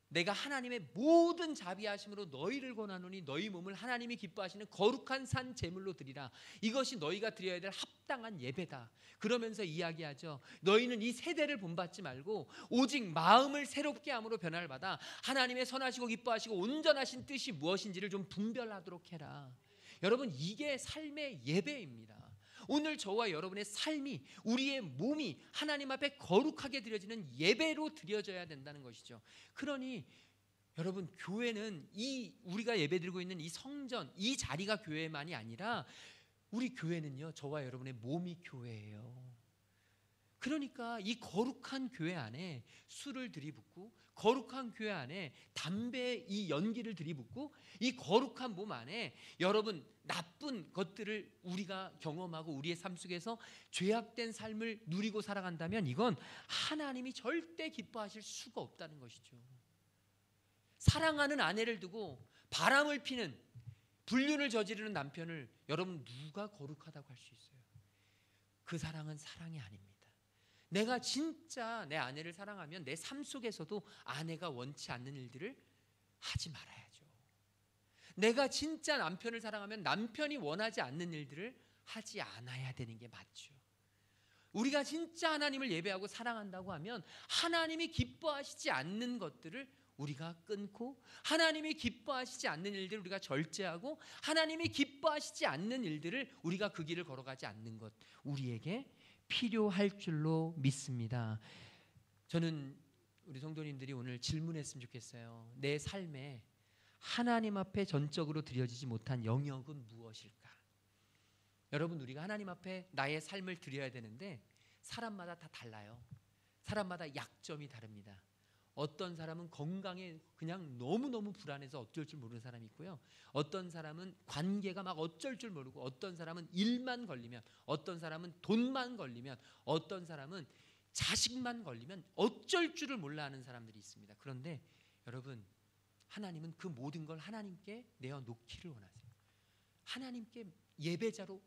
내가 하나님의 모든 자비하심으로 너희를 권하노니 너희 몸을 하나님이 기뻐하시는 거룩한 산 제물로 드리라. 이것이 너희가 드려야 될 합당한 예배다. 그러면서 이야기하죠. 너희는 이 세대를 본받지 말고 오직 마음을 새롭게 함으로 변화를 받아 하나님의 선하시고 기뻐하시고 온전하신 뜻이 무엇인지를 좀 분별하도록 해라. 여러분, 이게 삶의 예배입니다. 오늘 저와 여러분의 삶이, 우리의 몸이 하나님 앞에 거룩하게 드려지는 예배로 드려져야 된다는 것이죠. 그러니 여러분, 교회는 우리가 예배드리고 있는 이 성전, 이 자리가 교회만이 아니라 우리 교회는요, 저와 여러분의 몸이 교회예요. 그러니까 이 거룩한 교회 안에 술을 들이붓고, 거룩한 교회 안에 담배 이 연기를 들이붓고, 이 거룩한 몸 안에 여러분 나쁜 것들을 우리가 경험하고 우리의 삶 속에서 죄악된 삶을 누리고 살아간다면 이건 하나님이 절대 기뻐하실 수가 없다는 것이죠. 사랑하는 아내를 두고 바람을 피는, 불륜을 저지르는 남편을 여러분 누가 거룩하다고 할 수 있어요? 그 사랑은 사랑이 아닙니다. 내가 진짜 내 아내를 사랑하면 내 삶 속에서도 아내가 원치 않는 일들을 하지 말아야죠. 내가 진짜 남편을 사랑하면 남편이 원하지 않는 일들을 하지 않아야 되는 게 맞죠. 우리가 진짜 하나님을 예배하고 사랑한다고 하면 하나님이 기뻐하시지 않는 것들을 우리가 끊고, 하나님이 기뻐하시지 않는 일들을 우리가 절제하고, 하나님이 기뻐하시지 않는 일들을 우리가 그 길을 걸어가지 않는 것, 우리에게 필요할 줄로 믿습니다. 저는 우리 성도님들이 오늘 질문했으면 좋겠어요. 내 삶에 하나님 앞에 전적으로 드려지지 못한 영역은 무엇일까? 여러분, 우리가 하나님 앞에 나의 삶을 드려야 되는데 사람마다 다 달라요. 사람마다 약점이 다릅니다. 어떤 사람은 건강에 그냥 너무너무 불안해서 어쩔 줄 모르는 사람이 있고요. 어떤 사람은 관계가 막 어쩔 줄 모르고, 어떤 사람은 일만 걸리면, 어떤 사람은 돈만 걸리면, 어떤 사람은 자식만 걸리면 어쩔 줄을 몰라 하는 사람들이 있습니다. 그런데 여러분, 하나님은 그 모든 걸 하나님께 내어놓기를 원하세요. 하나님께 예배자로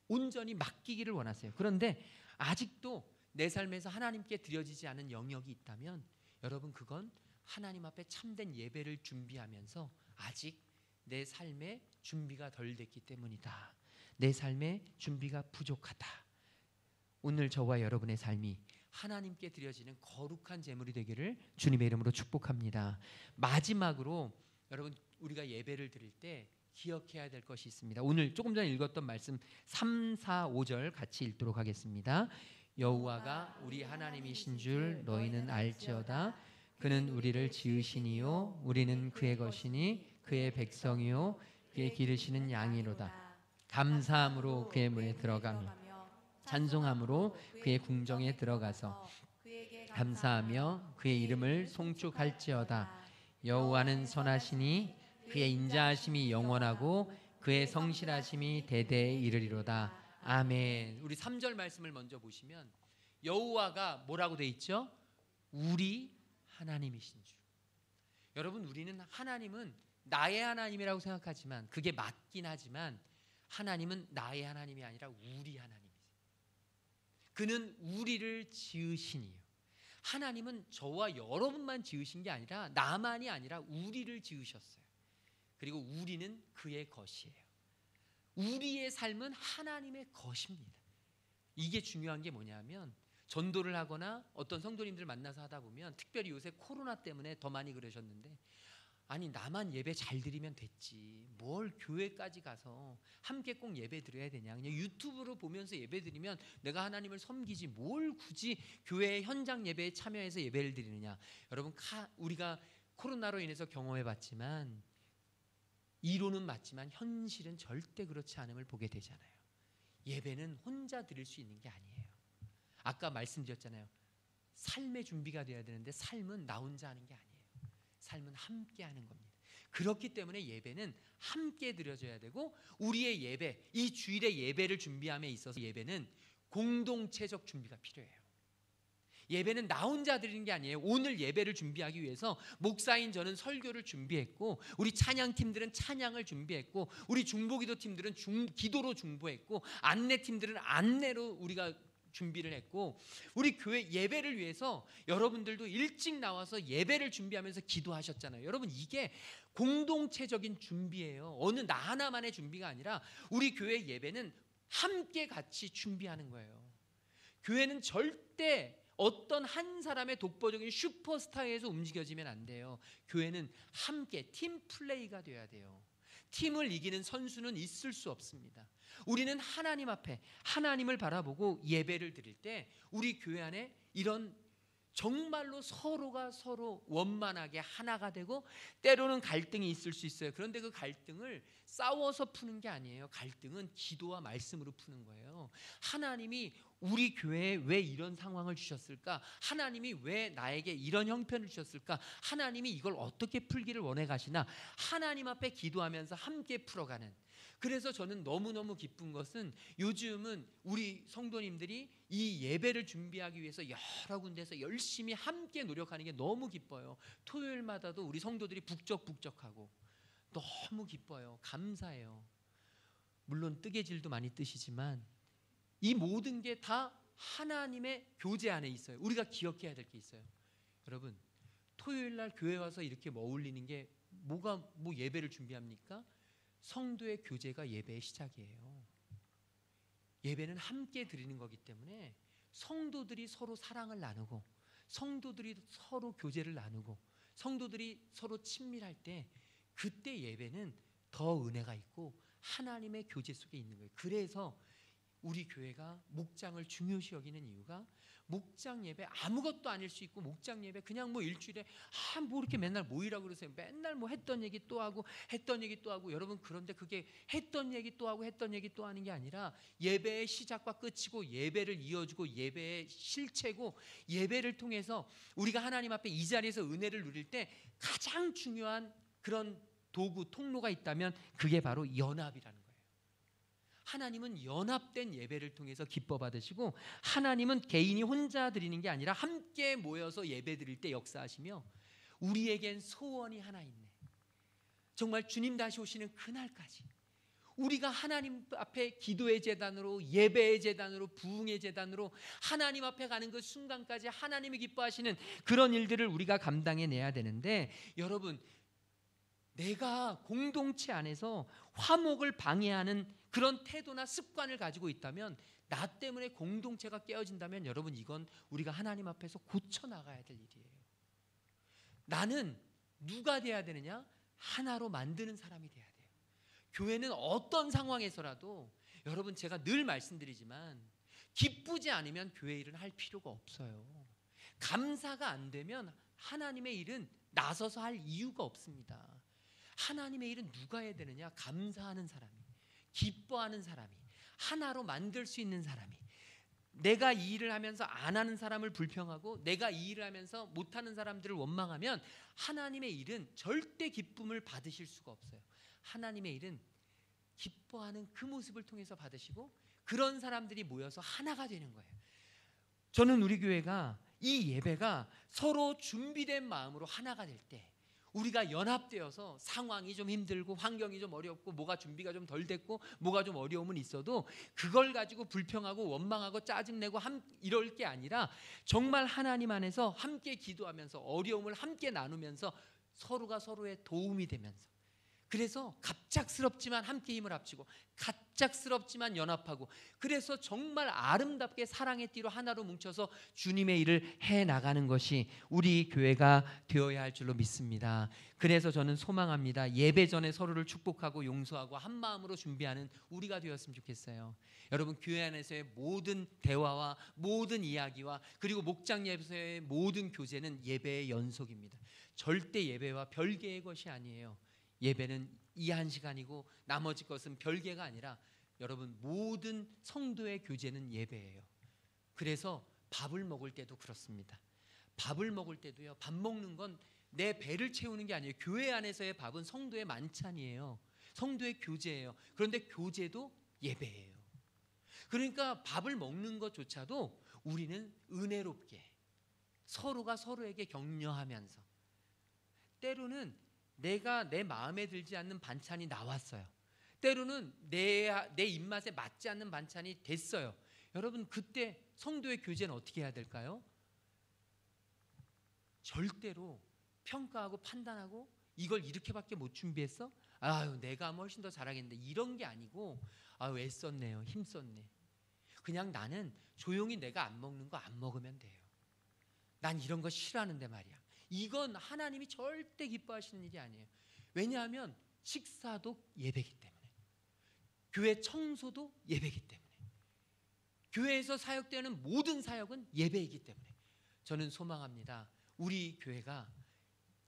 온전히 맡기기를 원하세요. 그런데 아직도 내 삶에서 하나님께 드려지지 않은 영역이 있다면 여러분, 그건 하나님 앞에 참된 예배를 준비하면서 아직 내 삶의 준비가 덜 됐기 때문이다. 내 삶의 준비가 부족하다. 오늘 저와 여러분의 삶이 하나님께 드려지는 거룩한 제물이 되기를 주님의 이름으로 축복합니다. 마지막으로 여러분, 우리가 예배를 드릴 때 기억해야 될 것이 있습니다. 오늘 조금 전에 읽었던 말씀 3, 4, 5절 같이 읽도록 하겠습니다. 여호와가 우리 하나님이신 줄 너희는 알지어다. 그는 우리를 지으시니요 우리는 그의 것이니 그의 백성이요 그의 기르시는 양이로다. 감사함으로 그의 문에 들어가며 찬송함으로 그의 궁정에 들어가서 감사하며 그의 이름을 송축할지어다. 여호와는 선하시니 그의 인자하심이 영원하고 그의 성실하심이 대대에 이르리로다. 아멘. 우리 3절 말씀을 먼저 보시면 여호와가 뭐라고 돼 있죠? 우리 하나님이신 줄. 여러분, 우리는 하나님은 나의 하나님이라고 생각하지만 그게 맞긴 하지만 하나님은 나의 하나님이 아니라 우리 하나님이세요. 그는 우리를 지으시니요. 하나님은 저와 여러분만 지으신 게 아니라 나만이 아니라 우리를 지으셨어요. 그리고 우리는 그의 것이에요. 우리의 삶은 하나님의 것입니다. 이게 중요한 게 뭐냐면 전도를 하거나 어떤 성도님들 만나서 하다 보면 특별히 요새 코로나 때문에 더 많이 그러셨는데 아니 나만 예배 잘 드리면 됐지 뭘 교회까지 가서 함께 꼭 예배 드려야 되냐 그냥 유튜브로 보면서 예배 드리면 내가 하나님을 섬기지 뭘 굳이 교회 현장 예배에 참여해서 예배를 드리느냐. 여러분 우리가 코로나로 인해서 경험해 봤지만 이론은 맞지만 현실은 절대 그렇지 않음을 보게 되잖아요. 예배는 혼자 드릴 수 있는 게 아니에요. 아까 말씀드렸잖아요. 삶의 준비가 돼야 되는데 삶은 나 혼자 하는 게 아니에요. 삶은 함께 하는 겁니다. 그렇기 때문에 예배는 함께 드려져야 되고 우리의 예배, 이 주일의 예배를 준비함에 있어서 예배는 공동체적 준비가 필요해요. 예배는 나 혼자 드리는 게 아니에요. 오늘 예배를 준비하기 위해서 목사인 저는 설교를 준비했고 우리 찬양팀들은 찬양을 준비했고 우리 중보기도 팀들은 기도로 중보했고 안내팀들은 안내로 우리가 준비를 했고 우리 교회 예배를 위해서 여러분들도 일찍 나와서 예배를 준비하면서 기도하셨잖아요. 여러분 이게 공동체적인 준비예요. 어느 나 하나만의 준비가 아니라 우리 교회 예배는 함께 같이 준비하는 거예요. 교회는 절대 어떤 한 사람의 독보적인 슈퍼스타에서 움직여지면 안 돼요. 교회는 함께 팀 플레이가 돼야 돼요. 팀을 이기는 선수는 있을 수 없습니다. 우리는 하나님 앞에 하나님을 바라보고 예배를 드릴 때 우리 교회 안에 이런 정말로 서로가 서로 원만하게 하나가 되고 때로는 갈등이 있을 수 있어요. 그런데 그 갈등을 싸워서 푸는 게 아니에요. 갈등은 기도와 말씀으로 푸는 거예요. 하나님이 우리 교회에 왜 이런 상황을 주셨을까? 하나님이 왜 나에게 이런 형편을 주셨을까? 하나님이 이걸 어떻게 풀기를 원해 가시나? 하나님 앞에 기도하면서 함께 풀어가는. 그래서 저는 너무너무 기쁜 것은 요즘은 우리 성도님들이 이 예배를 준비하기 위해서 여러 군데서 열심히 함께 노력하는 게 너무 기뻐요. 토요일마다도 우리 성도들이 북적북적하고 너무 기뻐요. 감사해요. 물론 뜨개질도 많이 뜨시지만 이 모든 게 다 하나님의 교제 안에 있어요. 우리가 기억해야 될 게 있어요. 여러분 토요일 날 교회 와서 이렇게 어울리는 게 뭐 예배를 준비합니까? 성도의 교제가 예배의 시작이에요. 예배는 함께 드리는 거기 때문에 성도들이 서로 사랑을 나누고 성도들이 서로 교제를 나누고 성도들이 서로 친밀할 때 그때 예배는 더 은혜가 있고 하나님의 교제 속에 있는 거예요. 그래서 우리 교회가 목장을 중요시 여기는 이유가 목장 예배 아무것도 아닐 수 있고 목장 예배 그냥 뭐 일주일에 뭐 이렇게 맨날 모이라고 그러세요. 맨날 뭐 했던 얘기 또 하고 했던 얘기 또 하고 여러분 그런데 그게 했던 얘기 또 하고 했던 얘기 또 하는 게 아니라 예배의 시작과 끝이고 예배를 이어주고 예배의 실체고 예배를 통해서 우리가 하나님 앞에 이 자리에서 은혜를 누릴 때 가장 중요한 그런 도구 통로가 있다면 그게 바로 연합이라는 거예요. 하나님은 연합된 예배를 통해서 기뻐 받으시고 하나님은 개인이 혼자 드리는 게 아니라 함께 모여서 예배 드릴 때 역사하시며 우리에겐 소원이 하나 있네. 정말 주님 다시 오시는 그날까지 우리가 하나님 앞에 기도의 제단으로 예배의 제단으로 부흥의 제단으로 하나님 앞에 가는 그 순간까지 하나님이 기뻐하시는 그런 일들을 우리가 감당해내야 되는데 여러분 내가 공동체 안에서 화목을 방해하는 그런 태도나 습관을 가지고 있다면 나 때문에 공동체가 깨어진다면 여러분 이건 우리가 하나님 앞에서 고쳐나가야 될 일이에요. 나는 누가 돼야 되느냐? 하나로 만드는 사람이 돼야 돼요. 교회는 어떤 상황에서라도 여러분 제가 늘 말씀드리지만 기쁘지 않으면 교회 일은 할 필요가 없어요. 감사가 안 되면 하나님의 일은 나서서 할 이유가 없습니다. 하나님의 일은 누가 해야 되느냐? 감사하는 사람이, 기뻐하는 사람이, 하나로 만들 수 있는 사람이. 내가 이 일을 하면서 안 하는 사람을 불평하고 내가 이 일을 하면서 못하는 사람들을 원망하면 하나님의 일은 절대 기쁨을 받으실 수가 없어요. 하나님의 일은 기뻐하는 그 모습을 통해서 받으시고 그런 사람들이 모여서 하나가 되는 거예요. 저는 우리 교회가 이 예배가 서로 준비된 마음으로 하나가 될 때 우리가 연합되어서 상황이 좀 힘들고 환경이 좀 어렵고 뭐가 준비가 좀 덜 됐고 뭐가 좀 어려움은 있어도 그걸 가지고 불평하고 원망하고 짜증내고 이럴 게 아니라 정말 하나님 안에서 함께 기도하면서 어려움을 함께 나누면서 서로가 서로의 도움이 되면서 그래서 갑작스럽지만 함께 힘을 합치고 갑작스럽지만 연합하고 그래서 정말 아름답게 사랑의 띠로 하나로 뭉쳐서 주님의 일을 해나가는 것이 우리 교회가 되어야 할 줄로 믿습니다. 그래서 저는 소망합니다. 예배 전에 서로를 축복하고 용서하고 한 마음으로 준비하는 우리가 되었으면 좋겠어요. 여러분, 교회 안에서의 모든 대화와 모든 이야기와 그리고 목장예배에서의 모든 교제는 예배의 연속입니다. 절대 예배와 별개의 것이 아니에요. 예배는 이 한 시간이고 나머지 것은 별개가 아니라 여러분, 모든 성도의 교제는 예배예요. 그래서 밥을 먹을 때도 그렇습니다. 밥을 먹을 때도요, 밥 먹는 건 내 배를 채우는 게 아니에요. 교회 안에서의 밥은 성도의 만찬이에요. 성도의 교제예요. 그런데 교제도 예배예요. 그러니까 밥을 먹는 것조차도 우리는 은혜롭게 서로가 서로에게 격려하면서, 때로는 내가 내 마음에 들지 않는 반찬이 나왔어요. 때로는 내 입맛에 맞지 않는 반찬이 됐어요. 여러분, 그때 성도의 교제는 어떻게 해야 될까요? 절대로 평가하고 판단하고 이걸 이렇게밖에 못 준비했어? 아유, 내가 하면 훨씬 더 잘하겠는데, 이런 게 아니고 아유, 애썼네요, 힘썼네. 그냥 나는 조용히 내가 안 먹는 거 안 먹으면 돼요. 난 이런 거 싫어하는데 말이야. 이건 하나님이 절대 기뻐하시는 일이 아니에요. 왜냐하면 식사도 예배이기 때문에, 교회 청소도 예배이기 때문에, 교회에서 사역되는 모든 사역은 예배이기 때문에 저는 소망합니다. 우리 교회가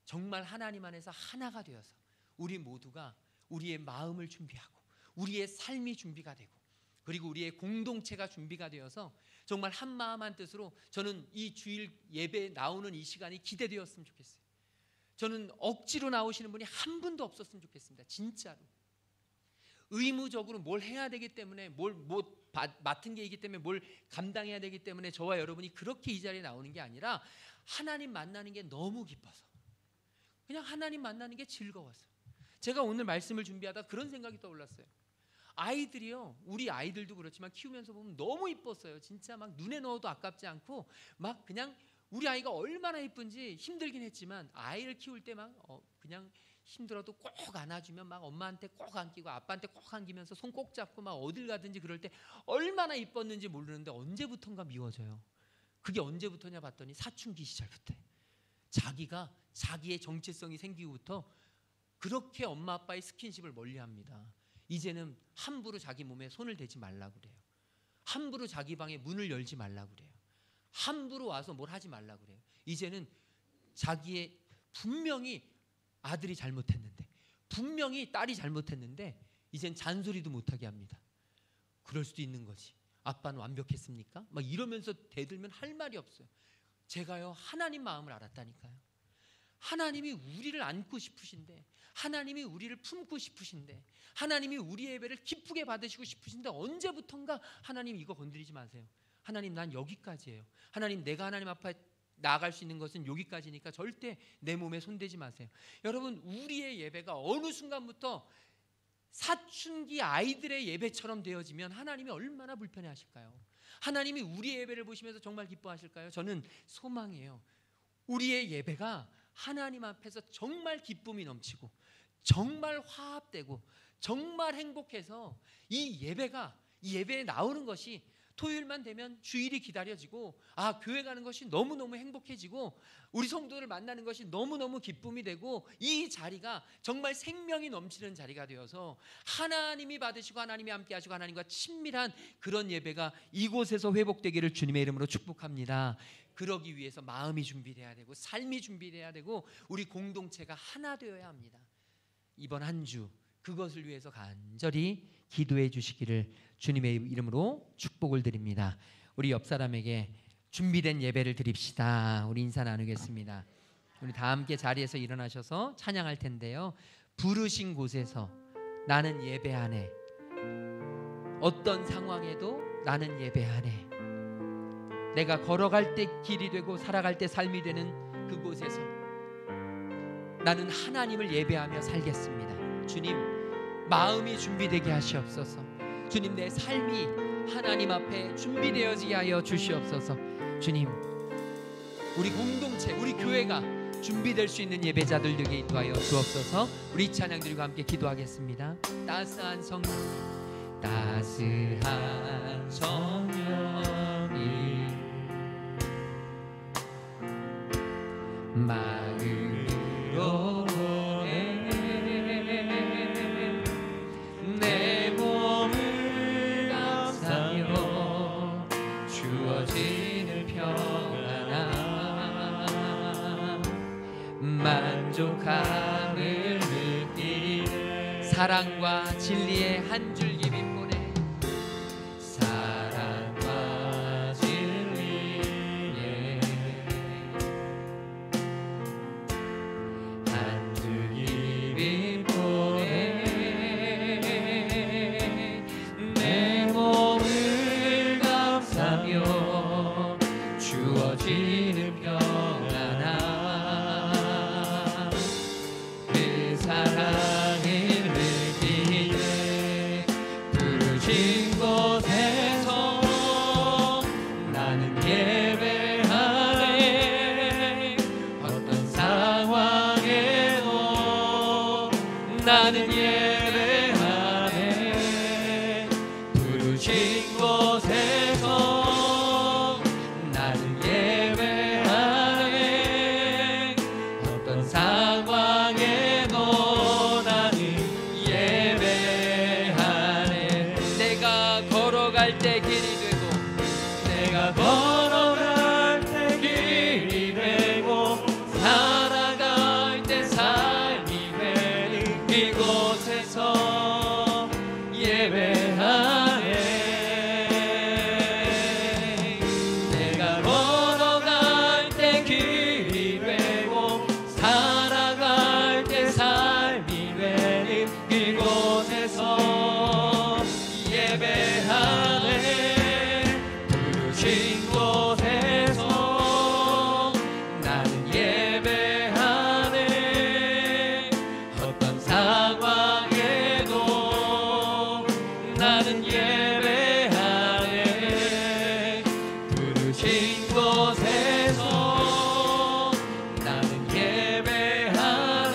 정말 하나님 안에서 하나가 되어서 우리 모두가 우리의 마음을 준비하고 우리의 삶이 준비가 되고 그리고 우리의 공동체가 준비가 되어서 정말 한 마음 한 뜻으로, 저는 이 주일 예배에 나오는 이 시간이 기대되었으면 좋겠어요. 저는 억지로 나오시는 분이 한 분도 없었으면 좋겠습니다. 진짜로. 의무적으로 뭘 해야 되기 때문에, 뭘 맡은 게 있기 때문에, 뭘 감당해야 되기 때문에 저와 여러분이 그렇게 이 자리에 나오는 게 아니라 하나님 만나는 게 너무 기뻐서, 그냥 하나님 만나는 게 즐거워서. 제가 오늘 말씀을 준비하다 그런 생각이 떠올랐어요. 아이들이요, 우리 아이들도 그렇지만 키우면서 보면 너무 이뻤어요. 진짜 막 눈에 넣어도 아깝지 않고, 막 그냥 우리 아이가 얼마나 이쁜지 힘들긴 했지만, 아이를 키울 때 막 그냥 힘들어도 꼭 안아주면 막 엄마한테 꼭 안기고 아빠한테 꼭 안기면서 손 꼭 잡고 막 어딜 가든지 그럴 때 얼마나 이뻤는지 모르는데 언제부턴가 미워져요. 그게 언제부터냐 봤더니 사춘기 시절부터. 자기가 자기의 정체성이 생기고부터 그렇게 엄마 아빠의 스킨십을 멀리합니다. 이제는 함부로 자기 몸에 손을 대지 말라고 그래요. 함부로 자기 방에 문을 열지 말라고 그래요. 함부로 와서 뭘 하지 말라고 그래요. 이제는 자기의, 분명히 아들이 잘못했는데, 분명히 딸이 잘못했는데 이젠 잔소리도 못하게 합니다. 그럴 수도 있는 거지. 아빠는 완벽했습니까? 막 이러면서 대들면 할 말이 없어요. 제가요, 하나님 마음을 알았다니까요. 하나님이 우리를 안고 싶으신데, 하나님이 우리를 품고 싶으신데, 하나님이 우리의 예배를 기쁘게 받으시고 싶으신데 언제부턴가 하나님 이거 건드리지 마세요. 하나님, 난 여기까지예요. 하나님, 내가 하나님 앞에 나아갈 수 있는 것은 여기까지니까 절대 내 몸에 손대지 마세요. 여러분, 우리의 예배가 어느 순간부터 사춘기 아이들의 예배처럼 되어지면 하나님이 얼마나 불편해하실까요? 하나님이 우리의 예배를 보시면서 정말 기뻐하실까요? 저는 소망이에요. 우리의 예배가 하나님 앞에서 정말 기쁨이 넘치고 정말 화합되고 정말 행복해서 이 예배에 나오는 것이 토요일만 되면 주일이 기다려지고, 교회 가는 것이 너무너무 행복해지고, 우리 성도를 만나는 것이 너무너무 기쁨이 되고, 이 자리가 정말 생명이 넘치는 자리가 되어서 하나님이 받으시고 하나님이 함께 하시고 하나님과 친밀한 그런 예배가 이곳에서 회복되기를 주님의 이름으로 축복합니다. 그러기 위해서 마음이 준비돼야 되고 삶이 준비돼야 되고 우리 공동체가 하나 되어야 합니다. 이번 한 주 그것을 위해서 간절히 기도해 주시기를 주님의 이름으로 축복을 드립니다. 우리 옆 사람에게 준비된 예배를 드립시다. 우리 인사 나누겠습니다. 우리 다 함께 자리에서 일어나셔서 찬양할 텐데요. 부르신 곳에서 나는 예배하네. 어떤 상황에도 나는 예배하네. 내가 걸어갈 때 길이 되고 살아갈 때 삶이 되는 그곳에서 나는 하나님을 예배하며 살겠습니다. 주님, 마음이 준비되게 하시옵소서. 주님, 내 삶이 하나님 앞에 준비되어지게 하여 주시옵소서. 주님, 우리 공동체, 우리 교회가 준비될 수 있는 예배자들 되게 인도하여 주옵소서. 우리 찬양들과 함께 기도하겠습니다. 따스한 성령, 따스한 성령이 마음으로 내 몸을 감싸며 주어지는 평안함 만족함을 느끼는 사랑과 진리의 한 줄기 빛보내 사랑과 진리의 한 줄기 빛보내 내 몸을 감싸며 주어지는 평안함 그 사랑을 느끼네 부르신 곳에서 나는 예배하네 어떤 상황에도 나는 예배하네 부르신 곳에서 나는 예배하네 어떤 상황에도 나는 예배하네 내가 걸어갈 때 길이 되고 내가 걸어갈 때 길이 되고 살아갈 때 삶이 되는 이곳에서 예배하네 내가 걸어갈 때 길이 되고 살아갈 때 삶이 되는 이곳에서 예배하네 부르신 곳에서 나는 예배하네 어떤 상황에도 나는 예배하네 부르신 곳에서 나는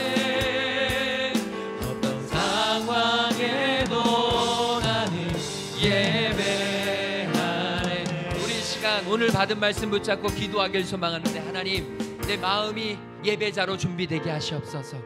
예배하네 어떤 상황에도 나는 예배하네 우리 시간 오늘 받은 말씀 붙잡고 기도하길 소망하는데 하나님 내 마음이 예배자로 준비되게 하시옵소서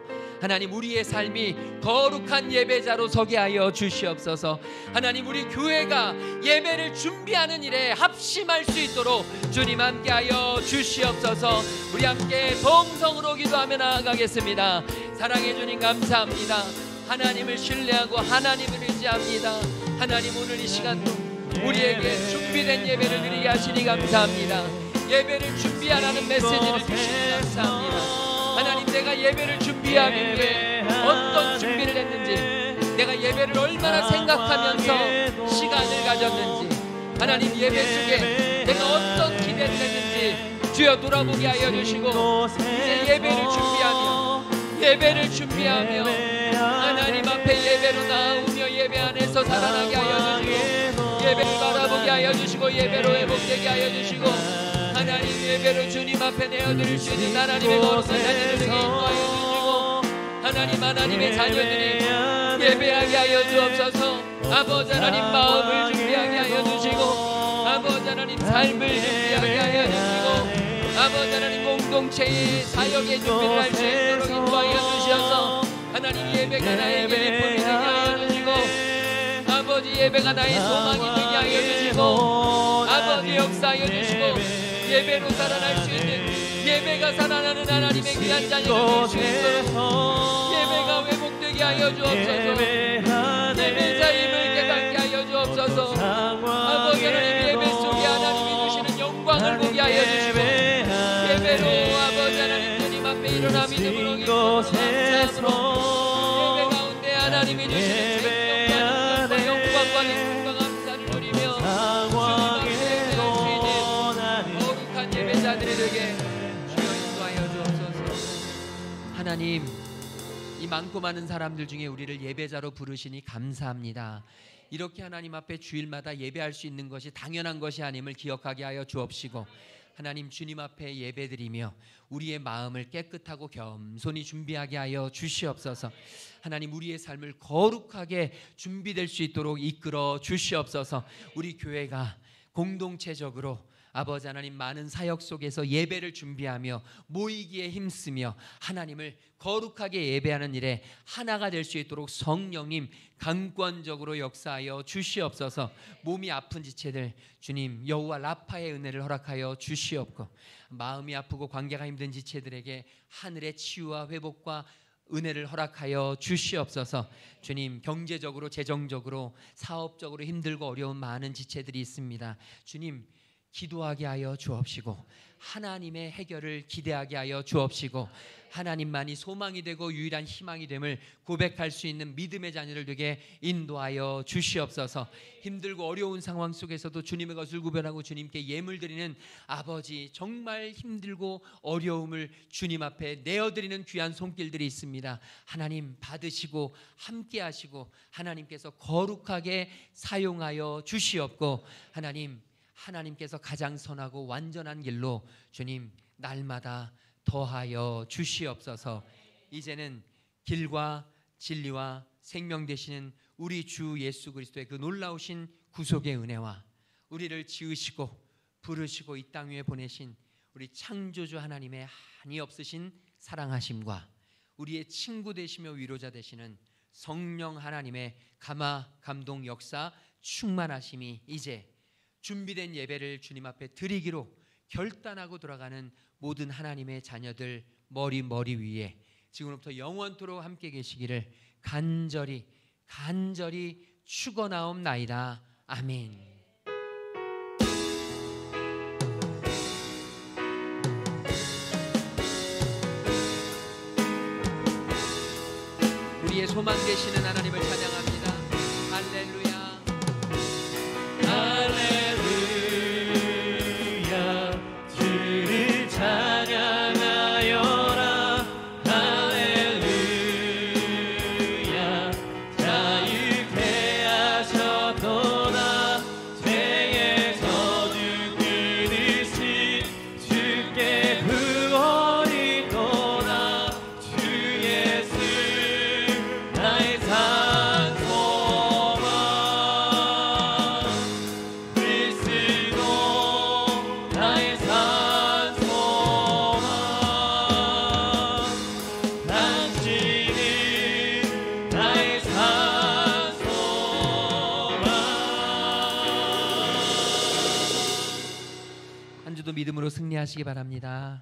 하나님 우리의 삶이 거룩한 예배자로 서게 하여 주시옵소서 하나님 우리 교회가 예배를 준비하는 일에 합심할 수 있도록 주님 함께하여 주시옵소서 우리 함께 동성으로 기도하며 나아가겠습니다 사랑해 주님 감사합니다 하나님을 신뢰하고 하나님을 의지합니다 하나님 오늘 이 시간도 우리에게 준비된 예배를 드리게 하시니 감사합니다 예배를 준비하라는 메시지를 주시니 감사합니다 하나님 내가 예배를 준비하기 위해 어떤 준비를 했는지 내가 예배를 얼마나 생각하면서 시간을 가졌는지 하나님 예배 속에 내가 어떤 기대를 했는지 주여 돌아보게 하여 주시고 이제 예배를 준비하며 하나님 앞에 예배로 나오며 예배 안에서 살아나게 하여 주시고 예배를 바라보게 하여 주시고 예배로 회복되게 하여 주시고 하나님 예배로 주님 앞에 내어드릴 수 있는 하나님의 거룩한 자녀들에게 인도하여 주시고 하나님의 자녀들이 예배하게 하여 주옵소서 아버지 하나님 마음을 준비하게 하여 주시고 아버지 하나님 삶을 준비하게 하여 주시고 아버지 하나님 공동체의 사역의 준비를 할 수 있도록 인도하여 주셔서 하나님 예배가 나에게 기쁨이 되게 하여 주시고 아버지 예배가 나의 소망이 되게 하여 주시고 아버지 역사하여 주시고 예배로 살아날 수 있는 예배가 살아나는 하나님의 귀한 자녀들 될 수 있도록 예배가 회복되게 하여 주옵소서 예배자 힘을 깨닫게 하여 주옵소서 아버지 하나님 예배 속에 하나님이 주시는 영광을 보게 하여 주시고 예배로 아버지 하나님 주님 앞에 일어나 믿음으로 기도로 감사함으로 예배 가운데 하나님이 주시는 생명과 영광과 기쁨과 감사를 누리며 주님 앞에 예배할 수 있는 거룩한 예배자들이 되게 주여 인도하여 주옵소서. 하나님 이 많고 많은 사람들 중에 우리를 예배자로 부르시니 감사합니다. 이렇게 하나님 앞에 주일마다 예배할 수 있는 것이 당연한 것이 아님을 기억하게 하여 주옵시고 하나님 주님 앞에 예배드리며 우리의 마음을 깨끗하고 겸손히 준비하게 하여 주시옵소서. 하나님 우리의 삶을 거룩하게 준비될 수 있도록 이끌어 주시옵소서. 우리 교회가 공동체적으로 아버지 하나님 많은 사역 속에서 예배를 준비하며 모이기에 힘쓰며 하나님을 거룩하게 예배하는 일에 하나가 될 수 있도록 성령님 강권적으로 역사하여 주시옵소서. 몸이 아픈 지체들 주님 여호와 라파의 은혜를 허락하여 주시옵고, 마음이 아프고 관계가 힘든 지체들에게 하늘의 치유와 회복과 은혜를 허락하여 주시옵소서. 주님 경제적으로 재정적으로 사업적으로 힘들고 어려운 많은 지체들이 있습니다. 주님 기도하게 하여 주옵시고 하나님의 해결을 기대하게 하여 주옵시고 하나님만이 소망이 되고 유일한 희망이 됨을 고백할 수 있는 믿음의 자녀를 되게 인도하여 주시옵소서. 힘들고 어려운 상황 속에서도 주님의 것을 구별하고 주님께 예물 드리는 아버지, 정말 힘들고 어려움을 주님 앞에 내어드리는 귀한 손길들이 있습니다. 하나님 받으시고 함께 하시고 하나님께서 거룩하게 사용하여 주시옵고, 하나님께서 가장 선하고 완전한 길로 주님 날마다 더하여 주시옵소서. 이제는 길과 진리와 생명 되시는 우리 주 예수 그리스도의 그 놀라우신 구속의 은혜와 우리를 지으시고 부르시고 이 땅 위에 보내신 우리 창조주 하나님의 한이 없으신 사랑하심과 우리의 친구 되시며 위로자 되시는 성령 하나님의 감화 감동 역사 충만하심이 이제 준비된 예배를 주님 앞에 드리기로 결단하고 돌아가는 모든 하나님의 자녀들 머리 위에 지금부터 영원토록 함께 계시기를 간절히 축원하옵나이다. 아멘. 우리의 소망 되시는 하나님을 찬양합니다. 할렐루야. 할렐루야. 믿음으로 승리하시기 바랍니다.